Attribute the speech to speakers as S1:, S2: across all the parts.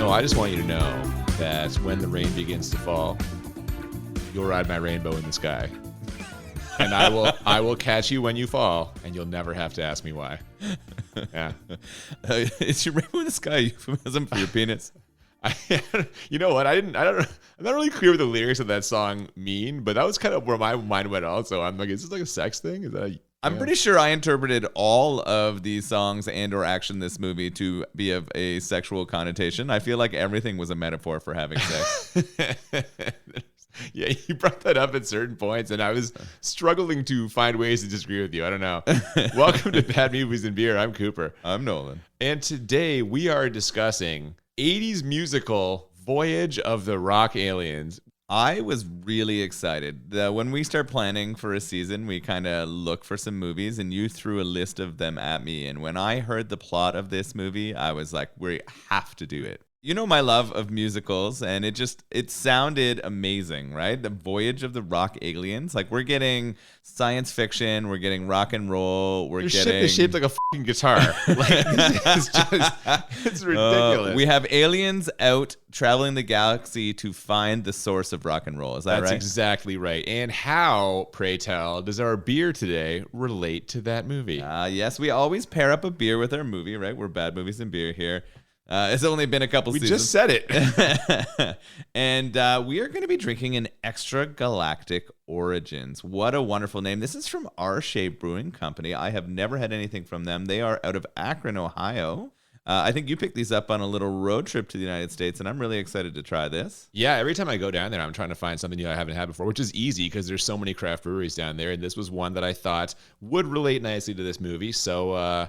S1: Noel, I just want you to know that when the rain begins to fall, you'll ride my rainbow in the sky. And I will catch you when you fall, and you'll never have to ask me why. Yeah.
S2: Is your rainbow in the sky a euphemism for your penis?
S1: You know what? I'm not really clear what the lyrics of that song mean, but that was kind of where my mind went also. I'm like, is this like a sex thing? Is that
S2: I'm pretty sure I interpreted all of these songs and or action in this movie to be of a sexual connotation. I feel like everything was a metaphor for having sex.
S1: Yeah, you brought that up at certain points, and I was struggling to find ways to disagree with you. I don't know. Welcome to Bad Movies and Beer. I'm Cooper.
S2: I'm Nolan.
S1: And today we are discussing 80s musical Voyage of the Rock Aliens.
S2: I was really excited. When we start planning for a season, we kind of look for some movies, and you threw a list of them at me. And when I heard the plot of this movie, I was like, we have to do it. You know my love of musicals, and it sounded amazing, right? The Voyage of the Rock Aliens. Like, we're getting science fiction, we're getting rock and roll,
S1: Your ship is shaped like a fucking guitar. It's ridiculous.
S2: We have aliens out traveling the galaxy to find the source of rock and roll. Is that right?
S1: That's exactly right. And how, pray tell, does our beer today relate to that movie?
S2: Yes, we always pair up a beer with our movie, right? We're Bad Movies and Beer here. It's only been a couple seasons.
S1: We just said it.
S2: And we are going to be drinking an Extra Galactic Origins. What a wonderful name. This is from our Shea Brewing Company. I have never had anything from them. They are out of Akron, Ohio. I think you picked these up on a little road trip to the United States, and I'm really excited to try this.
S1: Yeah, every time I go down there, I'm trying to find something new I haven't had before, which is easy because there's so many craft breweries down there, and this was one that I thought would relate nicely to this movie. So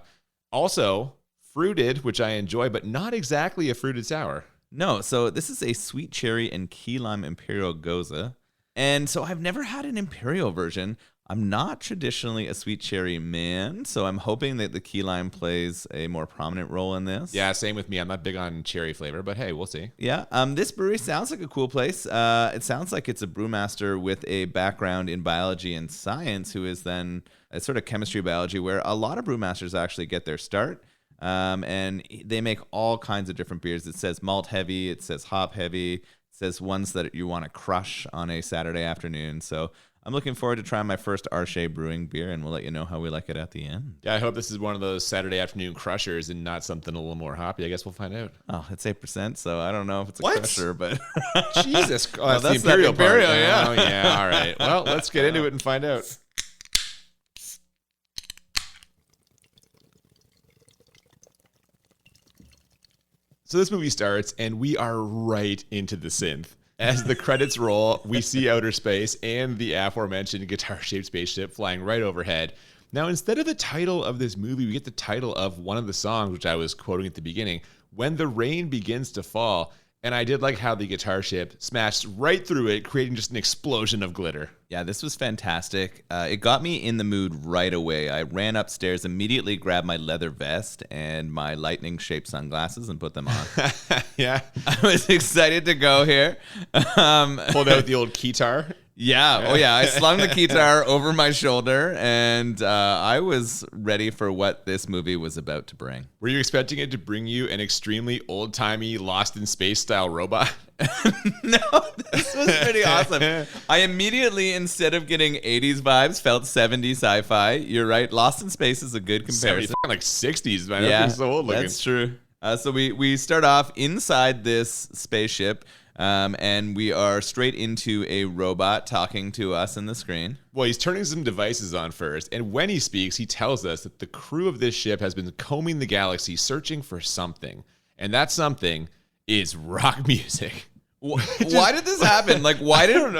S1: also fruited, which I enjoy, but not exactly a fruited sour.
S2: No, so this is a sweet cherry and key lime Imperial Goza. And so I've never had an Imperial version. I'm not traditionally a sweet cherry man, so I'm hoping that the key lime plays a more prominent role in this.
S1: Yeah, same with me. I'm not big on cherry flavor, but hey, we'll see.
S2: Yeah, this brewery sounds like a cool place. It sounds like it's a brewmaster with a background in biology and science who is then a sort of chemistry biology where a lot of brewmasters actually get their start. And they make all kinds of different beers. It says malt heavy, it says hop heavy, it says ones that you want to crush on a Saturday afternoon. So I'm looking forward to trying my first Shea Brewing beer, and we'll let you know how we like it at the end.
S1: Yeah, I hope this is one of those Saturday afternoon crushers and not something a little more hoppy. I guess we'll find out.
S2: Oh, it's 8%, so I don't know if it's a crusher, but
S1: Jesus. Oh, that's the Imperial part.
S2: Yeah.
S1: Oh, yeah. All right. Well, let's get into it and find out. So this movie starts, and we are right into the synth. As the credits roll, we see outer space and the aforementioned guitar-shaped spaceship flying right overhead. Now, instead of the title of this movie, we get the title of one of the songs, which I was quoting at the beginning, When the Rain Begins to Fall. And I did like how the guitar ship smashed right through it, creating just an explosion of glitter.
S2: Yeah, this was fantastic. It got me in the mood right away. I ran upstairs, immediately grabbed my leather vest and my lightning-shaped sunglasses and put them on.
S1: Yeah.
S2: I was excited to go here.
S1: Pulled out the old keytar.
S2: Yeah. Oh, yeah. I slung the keytar over my shoulder, and I was ready for what this movie was about to bring.
S1: Were you expecting it to bring you an extremely old-timey, Lost in Space-style robot?
S2: No, this was pretty awesome. I immediately, instead of getting 80s vibes, felt 70s sci-fi. You're right. Lost in Space is a good comparison.
S1: Like 60s, man.
S2: Yeah,
S1: that's so old looking.
S2: That's true. So we start off inside this spaceship. And we are straight into a robot talking to us in the screen.
S1: Well, he's turning some devices on first, and when he speaks, he tells us that the crew of this ship has been combing the galaxy searching for something, and that something is rock music.
S2: Why did this happen? Like, why did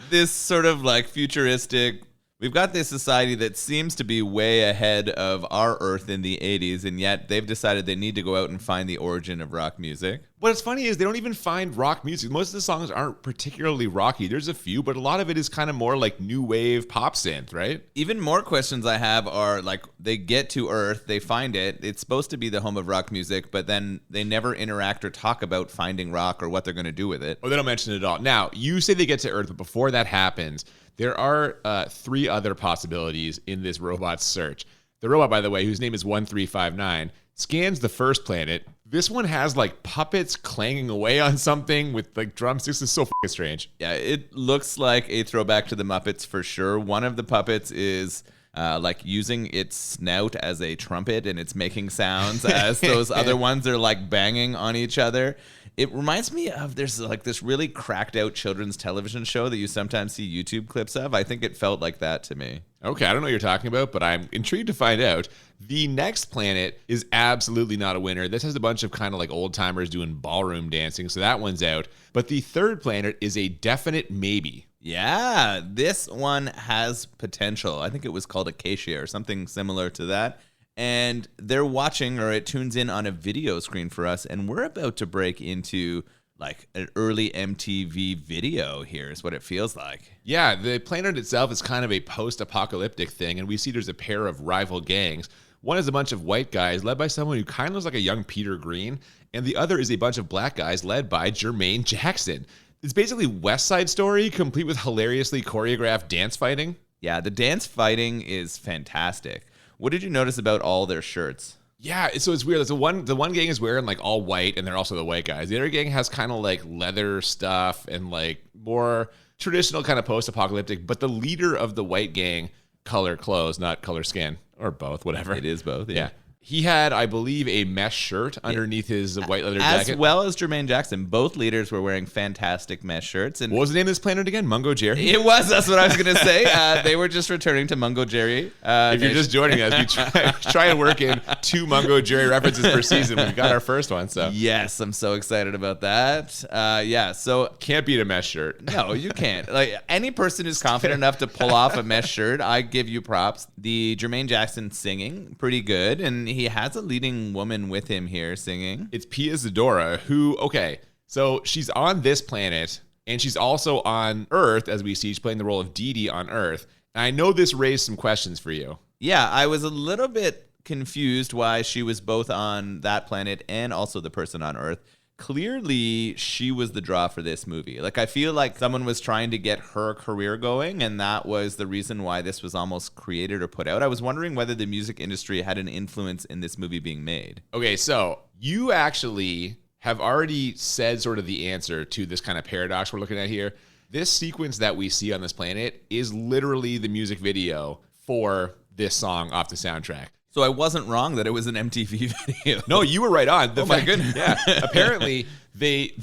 S2: this sort of like futuristic... We've got this society that seems to be way ahead of our Earth in the 80s, and yet they've decided they need to go out and find the origin of rock music.
S1: What's funny is they don't even find rock music. Most of the songs aren't particularly rocky. There's a few, but a lot of it is kind of more like new wave pop synth, right?
S2: Even more questions I have are like, they get to Earth, they find it. It's supposed to be the home of rock music, but then they never interact or talk about finding rock or what they're going to do with it.
S1: Oh, they don't mention it at all. Now, you say they get to Earth, but before that happens, there are three other possibilities in this robot's search. The robot, by the way, whose name is 1359, scans the first planet, This one has like puppets clanging away on something with like drumsticks. It's so fucking strange.
S2: Yeah, it looks like a throwback to the Muppets for sure. One of the puppets is like using its snout as a trumpet, and it's making sounds as those other ones are like banging on each other. It reminds me of there's like this really cracked out children's television show that you sometimes see YouTube clips of. I think it felt like that to me.
S1: Okay, I don't know what you're talking about, but I'm intrigued to find out. The next planet is absolutely not a winner. This has a bunch of kind of like old timers doing ballroom dancing, so that one's out. But the third planet is a definite maybe.
S2: Yeah, this one has potential. I think it was called Acacia or something similar to that. And they're watching, or it tunes in on a video screen for us, and we're about to break into like an early MTV video here is what it feels like.
S1: Yeah, the planet itself is kind of a post-apocalyptic thing, and we see there's a pair of rival gangs. One is a bunch of white guys led by someone who kind of looks like a young Peter Green, and the other is a bunch of black guys led by Jermaine Jackson. It's basically West Side Story, complete with hilariously choreographed dance fighting.
S2: Yeah, the dance fighting is fantastic. What did you notice about all their shirts?
S1: Yeah, so it's weird. The one gang is wearing like all white, and they're also the white guys. The other gang has kind of like leather stuff and like more traditional kind of post-apocalyptic. But the leader of the white gang, color clothes, not color skin, or both, whatever.
S2: It is both, yeah.
S1: He had, I believe, a mesh shirt underneath his white leather jacket.
S2: As well as Jermaine Jackson. Both leaders were wearing fantastic mesh shirts. And
S1: what was the name of this planet again? Mungo Jerry?
S2: It was. That's what I was going to say. They were just returning to Mungo Jerry.
S1: If you're just joining us, we try and work in 2 Mungo Jerry references per season. We've got our first one. So
S2: yes, I'm so excited about that. Yeah, so
S1: can't beat a mesh shirt.
S2: No, you can't. Like any person who's confident enough to pull off a mesh shirt, I give you props. The Jermaine Jackson singing, pretty good. And he has a leading woman with him here singing.
S1: It's Pia Zadora, who, okay, so she's on this planet, and she's also on Earth, as we see. She's playing the role of Dee Dee on Earth. And I know this raised some questions for you.
S2: Yeah, I was a little bit confused why she was both on that planet and also the person on Earth. Clearly, she was the draw for this movie. Like, I feel like someone was trying to get her career going, and that was the reason why this was almost created or put out. I was wondering whether the music industry had an influence in this movie being made.
S1: Okay, so you actually have already said sort of the answer to this kind of paradox we're looking at here. This sequence that we see on this planet is literally the music video for this song off the soundtrack.
S2: So I wasn't wrong that it was an MTV video.
S1: No, you were right on.
S2: My goodness.
S1: Yeah. Apparently, they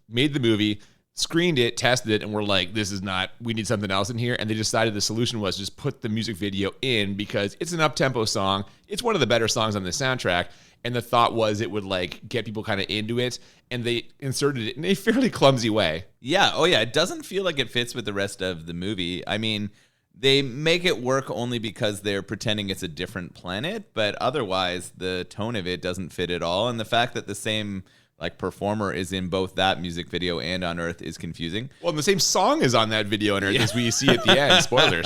S1: made the movie, screened it, tested it, and were like, this is not, we need something else in here. And they decided the solution was just put the music video in because it's an up-tempo song. It's one of the better songs on the soundtrack. And the thought was it would like get people kind of into it. And they inserted it in a fairly clumsy way.
S2: Yeah. Oh, yeah. It doesn't feel like it fits with the rest of the movie. I mean, they make it work only because they're pretending it's a different planet, but otherwise the tone of it doesn't fit at all. And the fact that the same like performer is in both that music video and on Earth is confusing.
S1: Well, and the same song is on that video on Earth as we see at the end. Spoilers.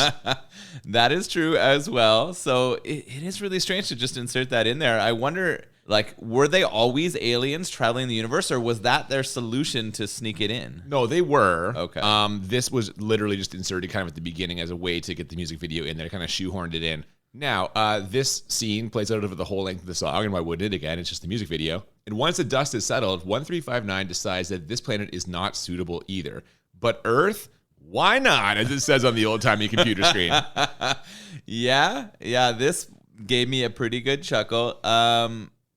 S2: That is true as well. So it is really strange to just insert that in there. I wonder, like, were they always aliens traveling the universe, or was that their solution to sneak it in?
S1: No, they were.
S2: Okay.
S1: This was literally just inserted kind of at the beginning as a way to get the music video in there, kind of shoehorned it in. Now, this scene plays out over the whole length of the song, and why wouldn't it? Again, it's just the music video. And once the dust is settled, 1359 decides that this planet is not suitable either. But Earth, why not? As it says on the old-timey computer screen.
S2: Yeah, this gave me a pretty good chuckle.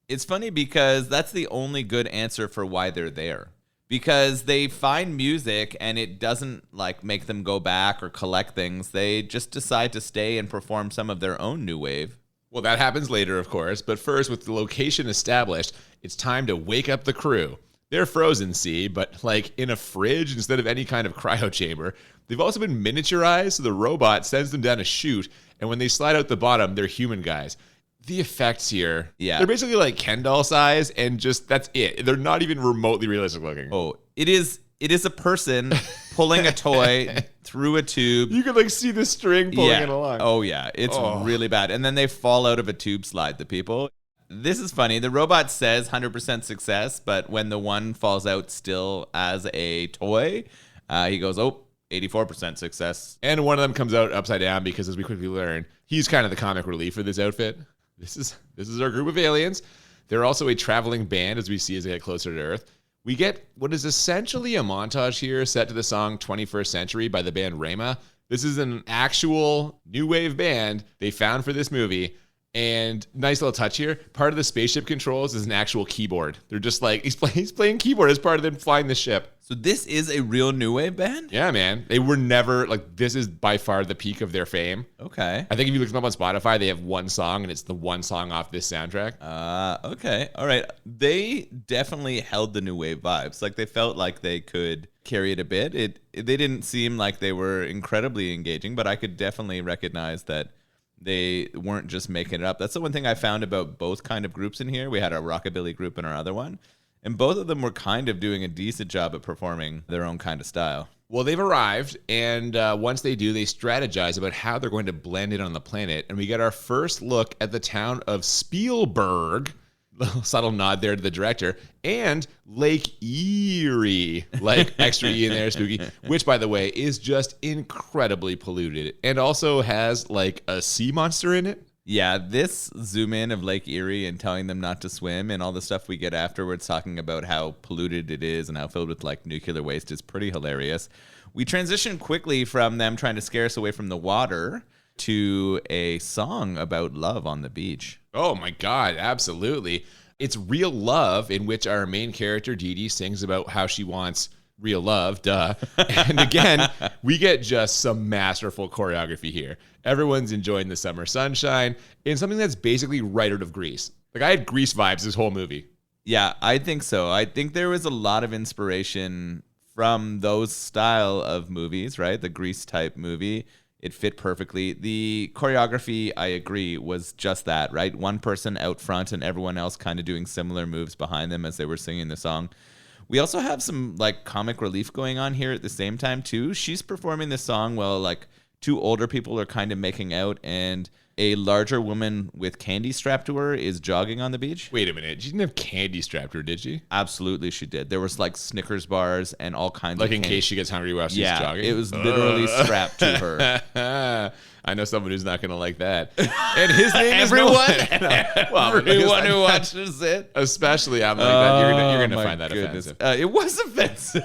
S2: It's funny because that's the only good answer for why they're there. Because they find music and it doesn't like make them go back or collect things. They just decide to stay and perform some of their own new wave.
S1: Well, that happens later, of course. But first, with the location established, it's time to wake up the crew. They're frozen, see, but like in a fridge instead of any kind of cryo chamber. They've also been miniaturized, so the robot sends them down a chute. And when they slide out the bottom, they're human guys. The effects here, they're basically like Ken doll size, and just that's it. They're not even remotely realistic looking.
S2: Oh, it is a person pulling a toy through a tube.
S1: You can like see the string pulling it along.
S2: Oh yeah, it's really bad. And then they fall out of a tube slide, the people. This is funny. The robot says 100% success, but when the one falls out still as a toy, he goes, 84% success.
S1: And one of them comes out upside down because, as we quickly learn, he's kind of the comic relief for this outfit. This is our group of aliens. They're also a traveling band, as we see as they get closer to Earth. We get what is essentially a montage here set to the song 21st Century by the band Rema. This is an actual new wave band they found for this movie. And nice little touch here. Part of the spaceship controls is an actual keyboard. They're just like, he's playing keyboard as part of them flying the ship.
S2: So this is a real new wave band?
S1: Yeah, man. They were never, like, this is by far the peak of their fame.
S2: Okay.
S1: I think if you look them up on Spotify, they have one song, and it's the one song off this soundtrack.
S2: Okay. All right. They definitely held the new wave vibes. Like, they felt like they could carry it a bit. They didn't seem like they were incredibly engaging, but I could definitely recognize that they weren't just making it up. That's the one thing I found about both kind of groups in here. We had a rockabilly group and our other one, and both of them were kind of doing a decent job at performing their own kind of style.
S1: Well, they've arrived, and once they do, they strategize about how they're going to blend in on the planet, and we get our first look at the town of Spielberg. Little subtle nod there to the director, and Lake Erie, like extra E in there, spooky, which, by the way, is just incredibly polluted and also has like a sea monster in it.
S2: Yeah, this zoom in of Lake Erie and telling them not to swim and all the stuff we get afterwards talking about how polluted it is and how filled with like nuclear waste is pretty hilarious. We transition quickly from them trying to scare us away from the water to a song about love on the beach.
S1: Oh my God, absolutely. It's Real Love, in which our main character, Dee Dee, sings about how she wants real love, duh. And again, we get just some masterful choreography here. Everyone's enjoying the summer sunshine in something that's basically right out of Grease. Like, I had Grease vibes this whole movie.
S2: Yeah, I think so. I think there was a lot of inspiration from those style of movies, right? The Grease type movie. It fit perfectly. The choreography, I agree, was just that, right? One person out front and everyone else kind of doing similar moves behind them as they were singing the song. We also have some like comic relief going on here at the same time too. She's performing this song while like two older people are kind of making out, and a larger woman with candy strapped to her is jogging on the beach.
S1: Wait a minute. She didn't have candy strapped to her, did she?
S2: Absolutely she did. There was like Snickers bars and all kinds of
S1: candy. Like in case she gets hungry while she's jogging?
S2: It was literally strapped to her.
S1: I know someone who's not going to like that. And his name is
S2: everyone.
S1: Well,
S2: everyone who watches it,
S1: especially I'm like that. You're gonna find that offensive.
S2: It was offensive.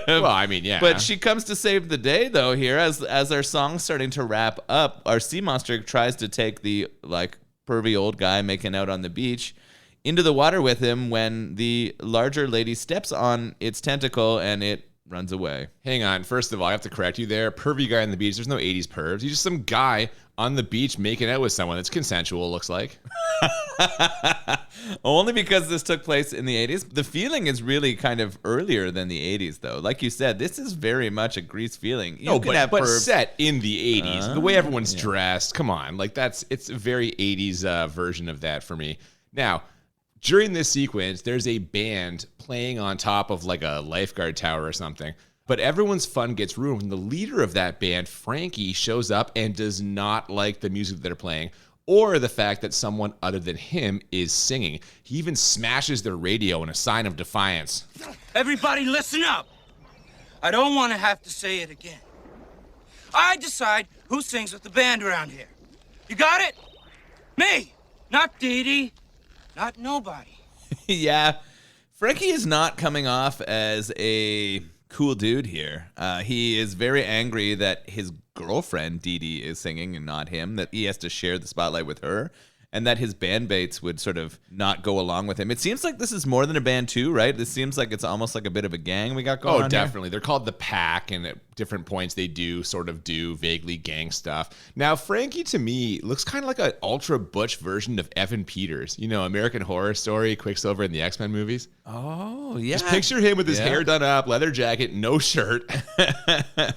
S1: Well, I mean, yeah.
S2: But she comes to save the day though. Here, as our song's starting to wrap up, our sea monster tries to take the like pervy old guy making out on the beach into the water with him when the larger lady steps on its tentacle and it runs away.
S1: Hang on. First of all, I have to correct you there. Pervy guy on the beach. There's no 80s pervs. He's just some guy on the beach making out with someone. That's consensual, looks like.
S2: Only because this took place in the 80s. The feeling is really kind of earlier than the 80s, though. Like you said, this is very much a Grease feeling.
S1: But set in the 80s. The way everyone's dressed. Come on. Like, it's a very 80s version of that for me. Now, during this sequence, there's a band playing on top of like a lifeguard tower or something. But everyone's fun gets ruined when the leader of that band, Frankie, shows up and does not like the music that they're playing or the fact that someone other than him is singing. He even smashes their radio in a sign of defiance.
S3: Everybody listen up. I don't want to have to say it again. I decide who sings with the band around here. You got it? Me, not Dee Dee. Not nobody.
S2: Yeah. Frankie is not coming off as a cool dude here. He is very angry that his girlfriend, Dee Dee, is singing and not him, that he has to share the spotlight with her, and that his bandmates would sort of not go along with him. It seems like this is more than a band too, right? This seems like it's almost like a bit of a gang we got going on.
S1: Oh, definitely. They're called the Pack, and at different points they do vaguely gang stuff. Now, Frankie, to me, looks kind of like an ultra butch version of Evan Peters. You know, American Horror Story, Quicksilver in the X-Men movies.
S2: Oh, yeah.
S1: Just picture him with his hair done up, leather jacket, no shirt.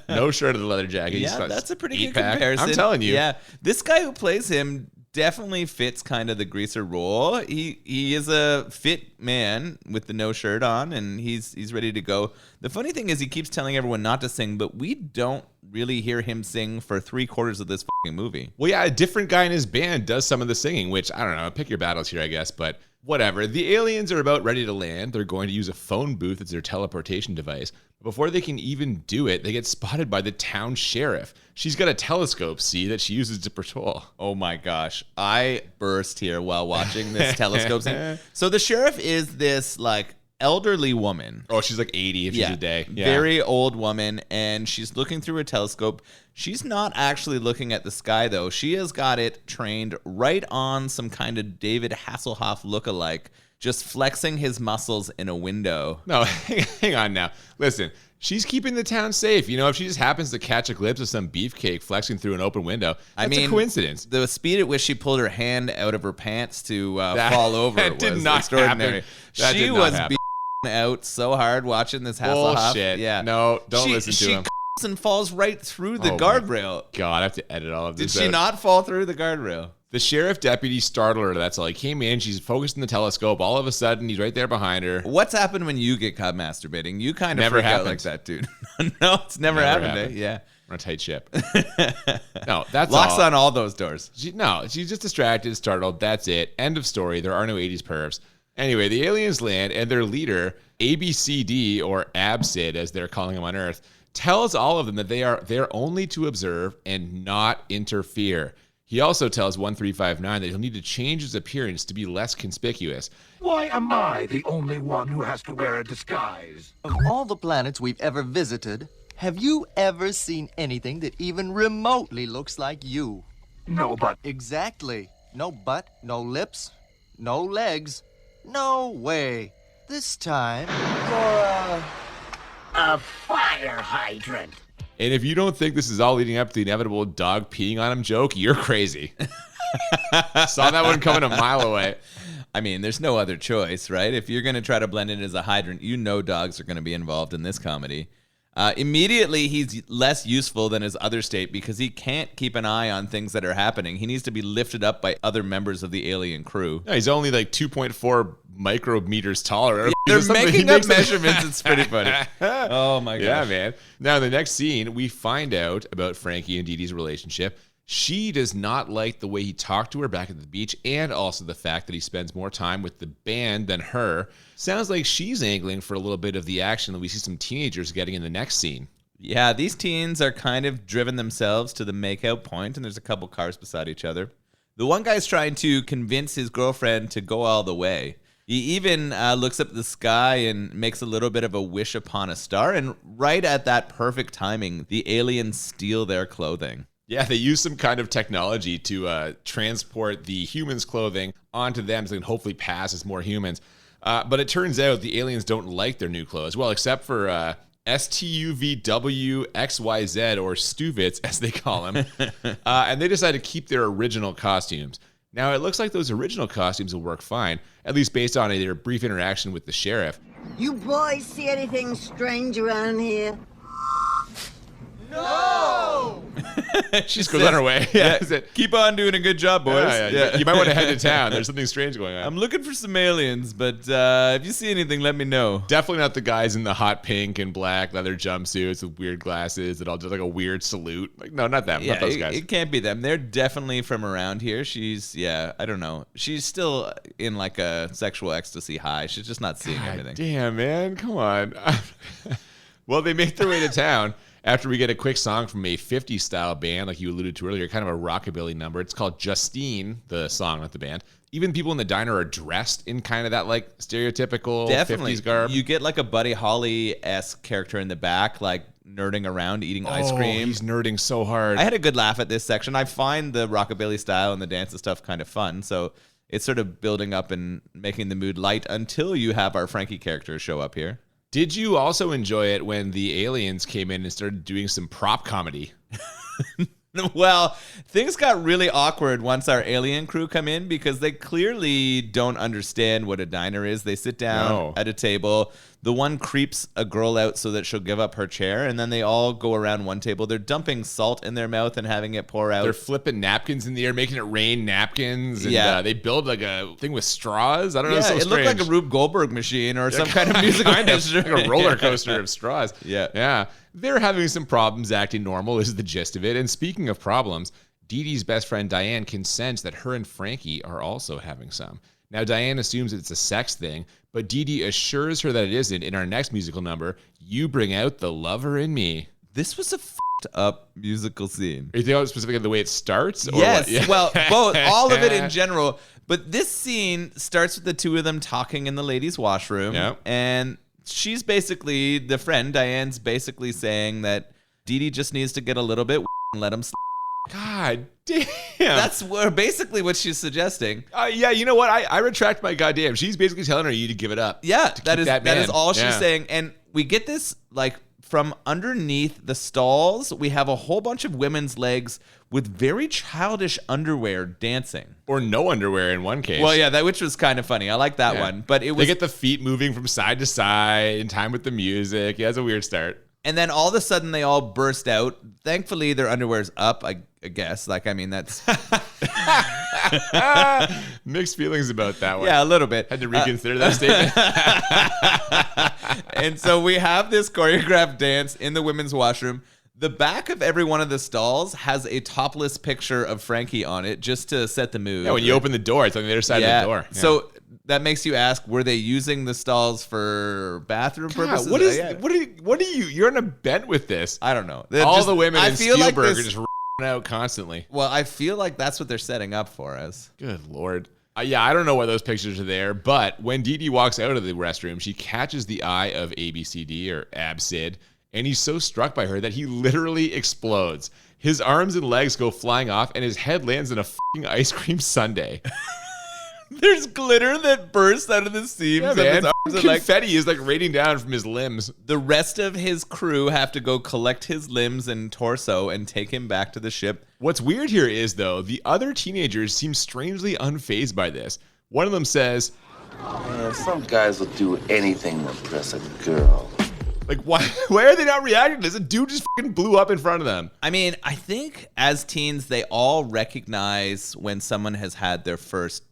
S1: No shirt of the leather jacket.
S2: Yeah, that's a pretty good comparison.
S1: I'm telling you.
S2: Yeah, this guy who plays him definitely fits kind of the greaser role. He is a fit man with the no shirt on, and he's ready to go. The funny thing is he keeps telling everyone not to sing, but we don't really hear him sing for 3/4 of this fucking movie.
S1: Well, yeah, a different guy in his band does some of the singing, which, I don't know, pick your battles here, I guess, but Whatever. The aliens are about ready to land. They're going to use a phone booth as their teleportation device. Before they can even do it, they get spotted by the town sheriff. She's got a telescope, see, that she uses to patrol.
S2: Oh my gosh. I burst here while watching this telescope scene. So the sheriff is this like elderly woman.
S1: Oh, she's like 80 if she's a day. Yeah.
S2: Very old woman, and she's looking through a telescope. She's not actually looking at the sky, though. She has got it trained right on some kind of David Hasselhoff lookalike, just flexing his muscles in a window.
S1: No, hang on now. Listen, she's keeping the town safe. You know, if she just happens to catch a glimpse of some beefcake flexing through an open window, that's a coincidence.
S2: The speed at which she pulled her hand out of her pants to fall over
S1: that
S2: was
S1: did not
S2: extraordinary.
S1: Happen.
S2: She was beating out so hard watching this Hasselhoff.
S1: Bullshit. Yeah. No, don't listen to him.
S2: She and falls right through the guardrail.
S1: God, I have to edit all of this.
S2: Did she not fall through the guardrail?
S1: The sheriff deputy startled her. That's all. He came in. She's focused in the telescope. All of a sudden, he's right there behind her.
S2: What's happened when you get caught masturbating? You kind of freak out like that, dude. No, it's never happened. Eh? Yeah.
S1: We're on a tight ship. No, that's
S2: locks on all those doors.
S1: She's just distracted, startled. That's it. End of story. There are no 80s pervs. Anyway, the aliens land, and their leader, ABCD, or ABCD, as they're calling him on Earth, tells all of them that they are there only to observe and not interfere. He also tells 1359 that he'll need to change his appearance to be less conspicuous.
S4: Why am I the only one who has to wear a disguise?
S5: Of all the planets we've ever visited, have you ever seen anything that even remotely looks like you?
S4: No, but...
S5: Exactly. No butt, no lips, no legs. No way. This time, you're
S4: a fire hydrant.
S1: And if you don't think this is all leading up to the inevitable dog peeing on him joke, you're crazy. Saw that one coming a mile away.
S2: I mean, there's no other choice, right? If you're going to try to blend in as a hydrant, you know dogs are going to be involved in this comedy. Immediately, he's less useful than his other state because he can't keep an eye on things that are happening. He needs to be lifted up by other members of the alien crew.
S1: Yeah, he's only like 2.4 micrometers taller.
S2: Yeah, they're making up measurements. It's pretty funny. Oh, my gosh.
S1: Yeah, man. Now, in the next scene, we find out about Frankie and Dee Dee's relationship. She does not like the way he talked to her back at the beach, and also the fact that he spends more time with the band than her. Sounds like she's angling for a little bit of the action that we see some teenagers getting in the next scene.
S2: Yeah, these teens are kind of driven themselves to the makeout point, and there's a couple cars beside each other. The one guy's trying to convince his girlfriend to go all the way. He even looks up at the sky and makes a little bit of a wish upon a star, and right at that perfect timing, the aliens steal their clothing.
S1: Yeah, they use some kind of technology to transport the humans' clothing onto them so they can hopefully pass as more humans. But it turns out the aliens don't like their new clothes. Well, except for STUVWXYZ, or Stuvitz, as they call them. And they decide to keep their original costumes. Now, it looks like those original costumes will work fine, at least based on their brief interaction with the sheriff.
S6: You boys see anything strange around here?
S5: No!
S1: She just goes on her way. Yeah,
S2: keep on doing a good job, boys.
S1: Yeah. You might want to head to town. There's something strange going on.
S2: I'm looking for some aliens, but if you see anything, let me know.
S1: Definitely not the guys in the hot pink and black leather jumpsuits with weird glasses that all do like a weird salute. Like, no, not them. Not those guys.
S2: It can't be them. They're definitely from around here. I don't know. She's still in like a sexual ecstasy high. She's just not seeing anything.
S1: Damn, man. Come on. Well, they make their way to town. After we get a quick song from a 50s style band, like you alluded to earlier, kind of a rockabilly number. It's called Justine, the song, not the band. Even people in the diner are dressed in kind of that like stereotypical 50s garb.
S2: You get like a Buddy Holly-esque character in the back, like nerding around, eating ice cream.
S1: He's nerding so hard.
S2: I had a good laugh at this section. I find the rockabilly style and the dance and stuff kind of fun. So it's sort of building up and making the mood light until you have our Frankie character show up here.
S1: Did you also enjoy it when the aliens came in and started doing some prop comedy?
S2: Well, things got really awkward once our alien crew come in because they clearly don't understand what a diner is. They sit down at a table. The one creeps a girl out so that she'll give up her chair, and then they all go around one table. They're dumping salt in their mouth and having it pour out.
S1: They're flipping napkins in the air, making it rain napkins. And, they build like a thing with straws. I don't know.
S2: Yeah, it looked like a Rube Goldberg machine or some kind of musical instrument.
S1: Like a roller coaster of straws.
S2: Yeah.
S1: They're having some problems acting normal is the gist of it. And speaking of problems, Dee Dee's best friend Diane can sense that her and Frankie are also having some. Now, Diane assumes it's a sex thing, but Dee Dee assures her that it isn't in our next musical number, You Bring Out the Lover in Me.
S2: This was a up musical scene.
S1: Are you thinking specifically the way it starts? Or
S2: Yes,
S1: what? Yeah.
S2: well, both, all of it in general. But this scene starts with the two of them talking in the ladies' washroom.
S1: Yep.
S2: And she's basically, the friend, Diane's basically saying that Dee Dee just needs to get a little bit and let him
S1: God damn.
S2: That's basically what she's suggesting.
S1: Yeah, you know what? I retract my goddamn. She's basically telling her you to give it up.
S2: Yeah, that
S1: man.
S2: is all she's saying. And we get this, like, from underneath the stalls, we have a whole bunch of women's legs with very childish underwear dancing.
S1: Or no underwear in one case.
S2: Well, yeah, which was kind of funny. I like that one. But it was.
S1: They get the feet moving from side to side in time with the music. Yeah, it's a weird start.
S2: And then all of a sudden they all burst out. Thankfully, their underwear's up, I guess. Like, I mean, that's...
S1: Mixed feelings about that one.
S2: Yeah, a little bit.
S1: Had to reconsider that statement.
S2: And so we have this choreographed dance in the women's washroom. The back of every one of the stalls has a topless picture of Frankie on it just to set the mood.
S1: Yeah, when you open the door, it's on the other side of the door. Yeah.
S2: So that makes you ask, were they using the stalls for bathroom purposes?
S1: What are you? You're on a bent with this.
S2: I don't know.
S1: All the women in Spielberg
S2: like
S1: are just out constantly.
S2: Well, I feel like that's what they're setting up for us.
S1: Good Lord. Yeah, I don't know why those pictures are there, but when Dee Dee walks out of the restroom, she catches the eye of ABCD or Absid, and he's so struck by her that he literally explodes. His arms and legs go flying off, and his head lands in a fucking ice cream sundae.
S2: There's glitter that bursts out of the seams of his arms. And
S1: confetti is like raining down from his limbs.
S2: The rest of his crew have to go collect his limbs and torso and take him back to the ship.
S1: What's weird here is, though, the other teenagers seem strangely unfazed by this. One of them says,
S7: some guys will do anything to impress a girl.
S1: Like, why are they not reacting to this? A dude just fucking blew up in front of them.
S2: I mean, I think as teens, they all recognize when someone has had their first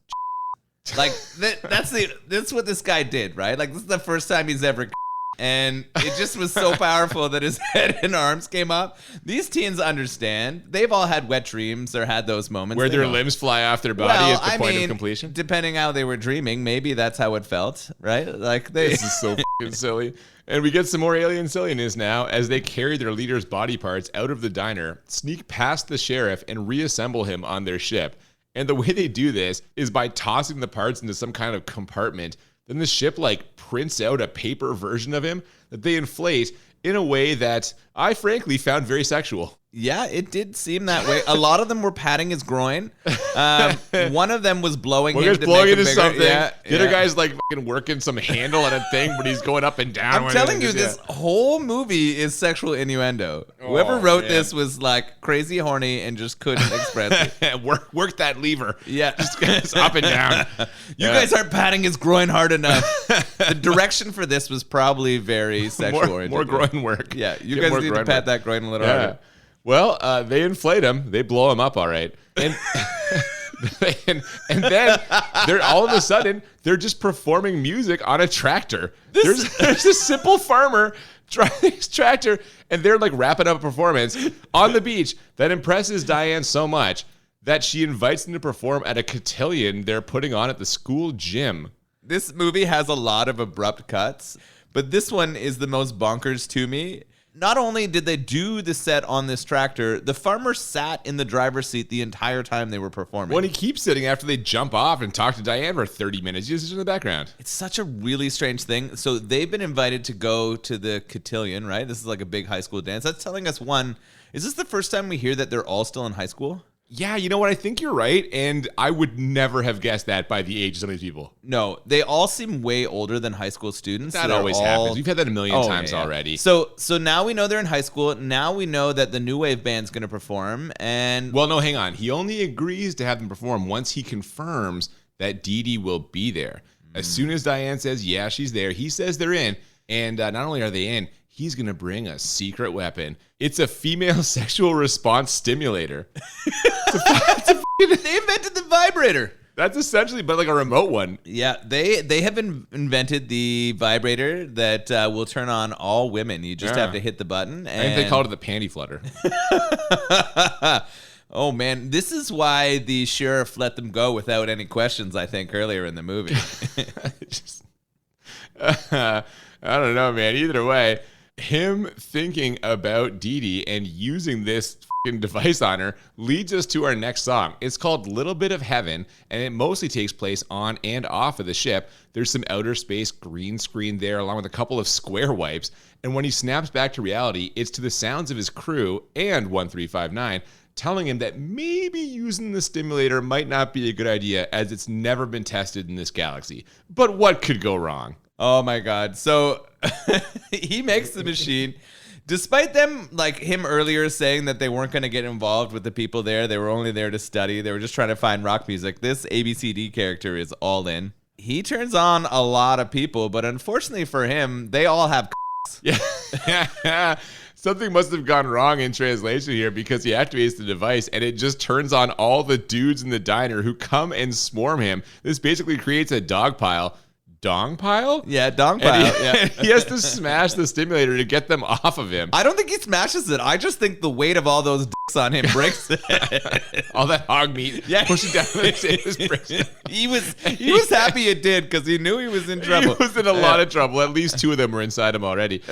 S2: like that's what this guy did, right? Like, this is the first time he's ever and it just was so powerful that his head and arms came up. These teens understand. They've all had wet dreams or had those moments
S1: where their limbs fly off their body at the point of completion.
S2: Depending how they were dreaming, maybe that's how it felt, right? Like
S1: this is so fucking silly. And we get some more alien silliness now as they carry their leader's body parts out of the diner, sneak past the sheriff, and reassemble him on their ship. And the way they do this is by tossing the parts into some kind of compartment. Then the ship like prints out a paper version of him that they inflate in a way that I frankly found very sexual.
S2: Yeah, it did seem that way. A lot of them were patting his groin. One of them was blowing him.
S1: Blowing into something. Yeah, the other guy's like fucking working some handle on a thing, but he's going up and down.
S2: I'm telling you, this whole movie is sexual innuendo. Whoever wrote this was like crazy horny and just couldn't express it.
S1: Work that lever.
S2: Yeah.
S1: Just up and down.
S2: You guys aren't patting his groin hard enough. The direction for this was probably very sexual.
S1: More groin work.
S2: Yeah, you guys need to pat that groin a little harder.
S1: Well, they inflate him. They blow him up all right. And and then they're all of a sudden, they're just performing music on a tractor. There's a simple farmer driving his tractor, and they're like wrapping up a performance on the beach that impresses Diane so much that she invites them to perform at a cotillion they're putting on at the school gym.
S2: This movie has a lot of abrupt cuts, but this one is the most bonkers to me. Not only did they do the set on this tractor, the farmer sat in the driver's seat the entire time they were performing.
S1: Well, he keeps sitting after they jump off and talk to Diane for 30 minutes. He's just in the background.
S2: It's such a really strange thing. So they've been invited to go to the cotillion, right? This is like a big high school dance. That's telling us, one, is this the first time we hear that they're all still in high school?
S1: Yeah, you know what? I think you're right, and I would never have guessed that by the age of some of these people.
S2: No, they all seem way older than high school students.
S1: That always happens. We've had that a million times already.
S2: So now we know they're in high school. Now we know that the New Wave band's going to perform. And
S1: well, no, hang on. He only agrees to have them perform once he confirms that Dee Dee will be there. As soon as Diane says, yeah, she's there, he says they're in. And not only are they in, he's going to bring a secret weapon. It's a female sexual response stimulator.
S2: They invented the vibrator.
S1: That's essentially, but like a remote one.
S2: Yeah, they have invented the vibrator that will turn on all women. You just have to hit the button. And
S1: I think they called it the panty flutter.
S2: Oh, man. This is why the sheriff let them go without any questions, I think, earlier in the movie.
S1: I don't know, man. Either way, him thinking about Dee Dee and using this fucking device on her leads us to our next song. It's called Little Bit of Heaven, and it mostly takes place on and off of the ship. There's some outer space green screen there, along with a couple of square wipes. And when he snaps back to reality, it's to the sounds of his crew and 1359 telling him that maybe using the stimulator might not be a good idea, as it's never been tested in this galaxy. But what could go wrong?
S2: Oh my God. So he makes the machine. Despite them, like him earlier saying that they weren't going to get involved with the people there, they were only there to study. They were just trying to find rock music. This ABCD character is all in. He turns on a lot of people, but unfortunately for him, they all have
S1: Yeah. Something must have gone wrong in translation here, because he activates the device and it just turns on all the dudes in the diner who come and swarm him. This basically creates a dog pile. Dong pile?
S2: Yeah, dong pile. Yeah.
S1: He has to smash the stimulator to get them off of him.
S2: I don't think he smashes it. I just think the weight of all those dicks on him breaks it.
S1: All that hog meat pushing down the chambers breaks it.
S2: He was happy it did, because he knew he was in trouble.
S1: He was in a lot of trouble. At least two of them were inside him already.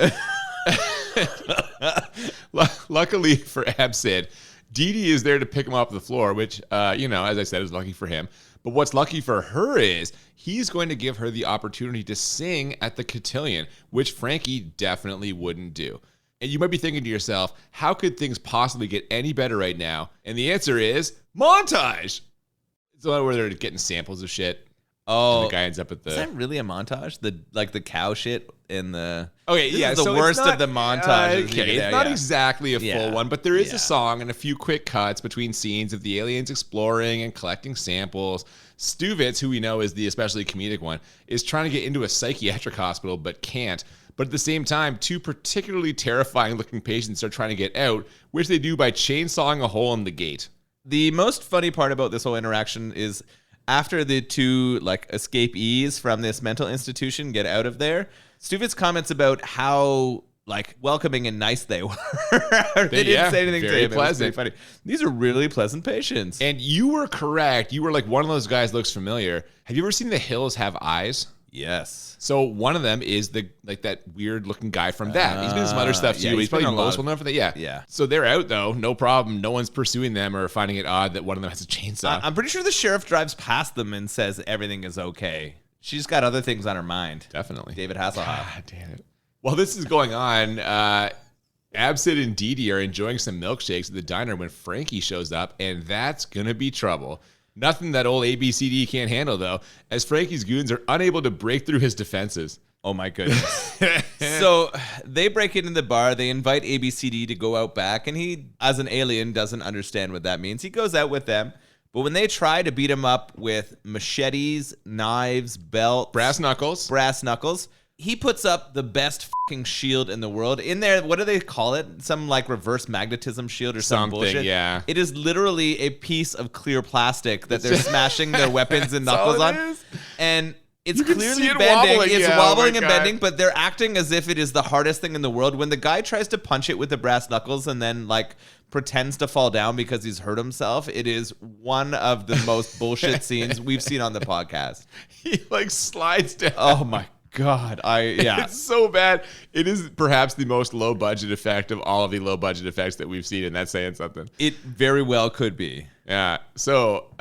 S1: Luckily for Absid, Dee Dee is there to pick him off the floor, which, as I said, is lucky for him. But what's lucky for her is he's going to give her the opportunity to sing at the cotillion, which Frankie definitely wouldn't do. And you might be thinking to yourself, how could things possibly get any better right now? And the answer is montage. It's the one where they're getting samples of shit.
S2: Oh,
S1: and the guy ends up at the...
S2: Is that really a montage? The cow shit in the...
S1: Okay, yeah.
S2: This is the worst of the montages.
S1: Okay, it's not exactly a full one, but there is
S2: Yeah.
S1: a song and a few quick cuts between scenes of the aliens exploring and collecting samples. Stuvitz, who we know is the especially comedic one, is trying to get into a psychiatric hospital but can't. But at the same time, two particularly terrifying looking patients are trying to get out, which they do by chainsawing a hole in the gate.
S2: The most funny part about this whole interaction is after the two escapees from this mental institution get out of there, Stuvitz comments about how welcoming and nice they were. They didn't say anything to him.
S1: Pleasant.
S2: It was pretty funny. These are really pleasant patients.
S1: And you were correct. You were like, one of those guys looks familiar. Have you ever seen The Hills Have Eyes?
S2: Yes.
S1: So one of them is that weird looking guy from that. He's been in some other stuff too.
S2: yeah,
S1: He's probably most well known for that. Yeah.
S2: Yeah.
S1: So they're out though, no problem. No one's pursuing them or finding it odd that one of them has a chainsaw.
S2: I'm pretty sure the sheriff drives past them and says everything is okay. She's got other things on her mind.
S1: Definitely.
S2: David Hasselhoff.
S1: God damn it. While this is going on, Absid and Dee Dee are enjoying some milkshakes at the diner when Frankie shows up, and that's gonna be trouble. Nothing that old ABCD can't handle, though, as Frankie's goons are unable to break through his defenses.
S2: Oh, my goodness. So they break into the bar. They invite ABCD to go out back, and he, as an alien, doesn't understand what that means. He goes out with them, but when they try to beat him up with machetes, knives, belts,
S1: Brass knuckles.
S2: he puts up the best fucking shield in the world. In there, what do they call it? Some reverse magnetism shield or some bullshit.
S1: Yeah.
S2: It is literally a piece of clear plastic that they're smashing their weapons and knuckles
S1: all it
S2: on.
S1: is.
S2: And it's
S1: You can
S2: clearly
S1: see it
S2: bending.
S1: wobbling.
S2: It's
S1: Yeah,
S2: wobbling
S1: oh
S2: and
S1: my God.
S2: bending, but they're acting as if it is the hardest thing in the world. When the guy tries to punch it with the brass knuckles and then pretends to fall down because he's hurt himself, it is one of the most bullshit scenes we've seen on the podcast.
S1: He slides down.
S2: Oh my God.
S1: It's so bad. It is perhaps the most low budget effect of all of the low budget effects that we've seen, and that's saying something.
S2: It very well could be.
S1: Yeah. So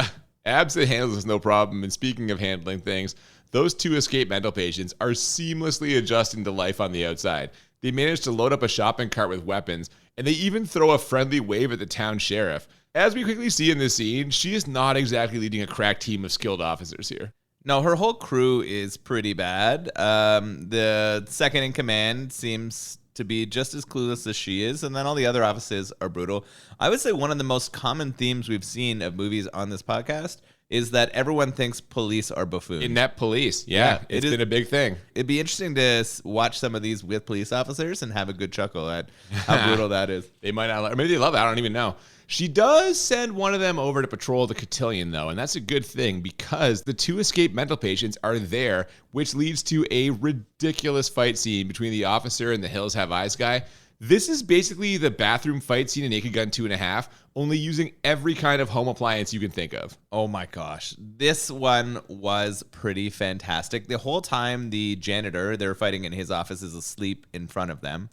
S1: Absid handles this no problem. And speaking of handling things, those two escaped mental patients are seamlessly adjusting to life on the outside. They manage to load up a shopping cart with weapons, and they even throw a friendly wave at the town sheriff. As we quickly see in this scene, she is not exactly leading a crack team of skilled officers here.
S2: No, her whole crew is pretty bad. The second in command seems to be just as clueless as she is, and then all the other officers are brutal. I would say one of the most common themes we've seen of movies on this podcast is that everyone thinks police are buffoons.
S1: Inept police. Yeah, it's been a big thing.
S2: It'd be interesting to watch some of these with police officers and have a good chuckle at how brutal that is.
S1: They might not, or maybe they love it. I don't even know. She does send one of them over to patrol the cotillion, though, and that's a good thing because the two escaped mental patients are there, which leads to a ridiculous fight scene between the officer and the Hills Have Eyes guy. This is basically the bathroom fight scene in Naked Gun 2.5, only using every kind of home appliance you can think of.
S2: Oh my gosh. This one was pretty fantastic. The whole time the janitor, they're fighting in his office, is asleep in front of them.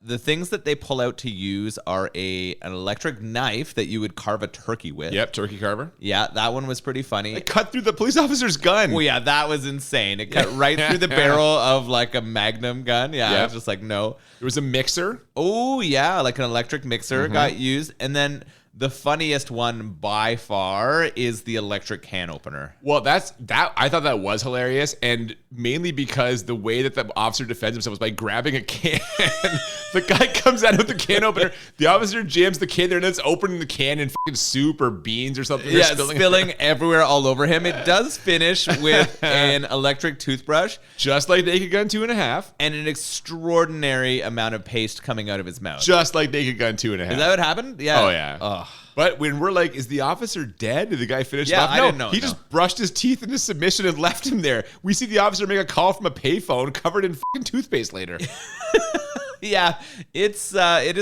S2: The things that they pull out to use are an electric knife that you would carve a turkey with.
S1: Yep, turkey carver.
S2: Yeah, that one was pretty funny.
S1: It cut through the police officer's gun.
S2: Well, yeah, that was insane. It cut right through the barrel of like a Magnum gun. Yeah, I was just like, no.
S1: There was a mixer.
S2: Oh, yeah, like an electric mixer got used. And then the funniest one by far is the electric can opener.
S1: Well, I thought that was hilarious, and mainly because the way that the officer defends himself was by grabbing a can. The guy comes out with the can opener. The officer jams the can there, and it's opening the can in fucking soup or beans or something.
S2: Yeah, spilling everywhere all over him. It does finish with an electric toothbrush.
S1: Just like Naked Gun 2.5.
S2: And an extraordinary amount of paste coming out of his mouth.
S1: Just like Naked Gun 2.5.
S2: Is that what happened? Yeah.
S1: Oh, yeah. Ugh. But when we're like, is the officer dead? Did the guy finish it off?
S2: I
S1: No,
S2: didn't know.
S1: he just brushed his teeth into submission and left him there. We see the officer make a call from a payphone covered in fucking toothpaste later.
S2: Yeah, it is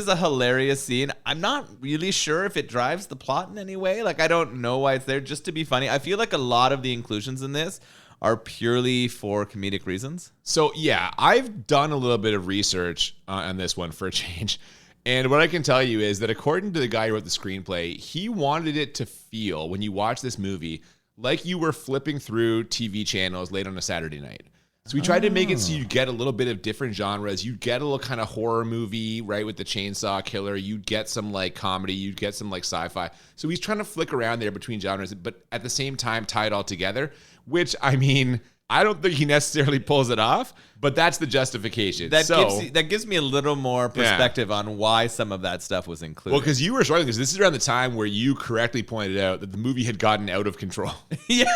S2: a hilarious scene. I'm not really sure if it drives the plot in any way. Like, I don't know why it's there, just to be funny. I feel like a lot of the inclusions in this are purely for comedic reasons.
S1: So, yeah, I've done a little bit of research on this one for a change. And what I can tell you is that according to the guy who wrote the screenplay, he wanted it to feel, when you watch this movie, like you were flipping through TV channels late on a Saturday night. So we tried to make it so you get a little bit of different genres. You get a little kind of horror movie, right, with the chainsaw killer. You'd get some like comedy. You'd get some like sci-fi. So he's trying to flick around there between genres, but at the same time tie it all together, which, I mean, I don't think he necessarily pulls it off, but that's the justification.
S2: That gives me a little more perspective on why some of that stuff was included.
S1: Well, because you were struggling, because this is around the time where you correctly pointed out that the movie had gotten out of control.
S2: Yeah,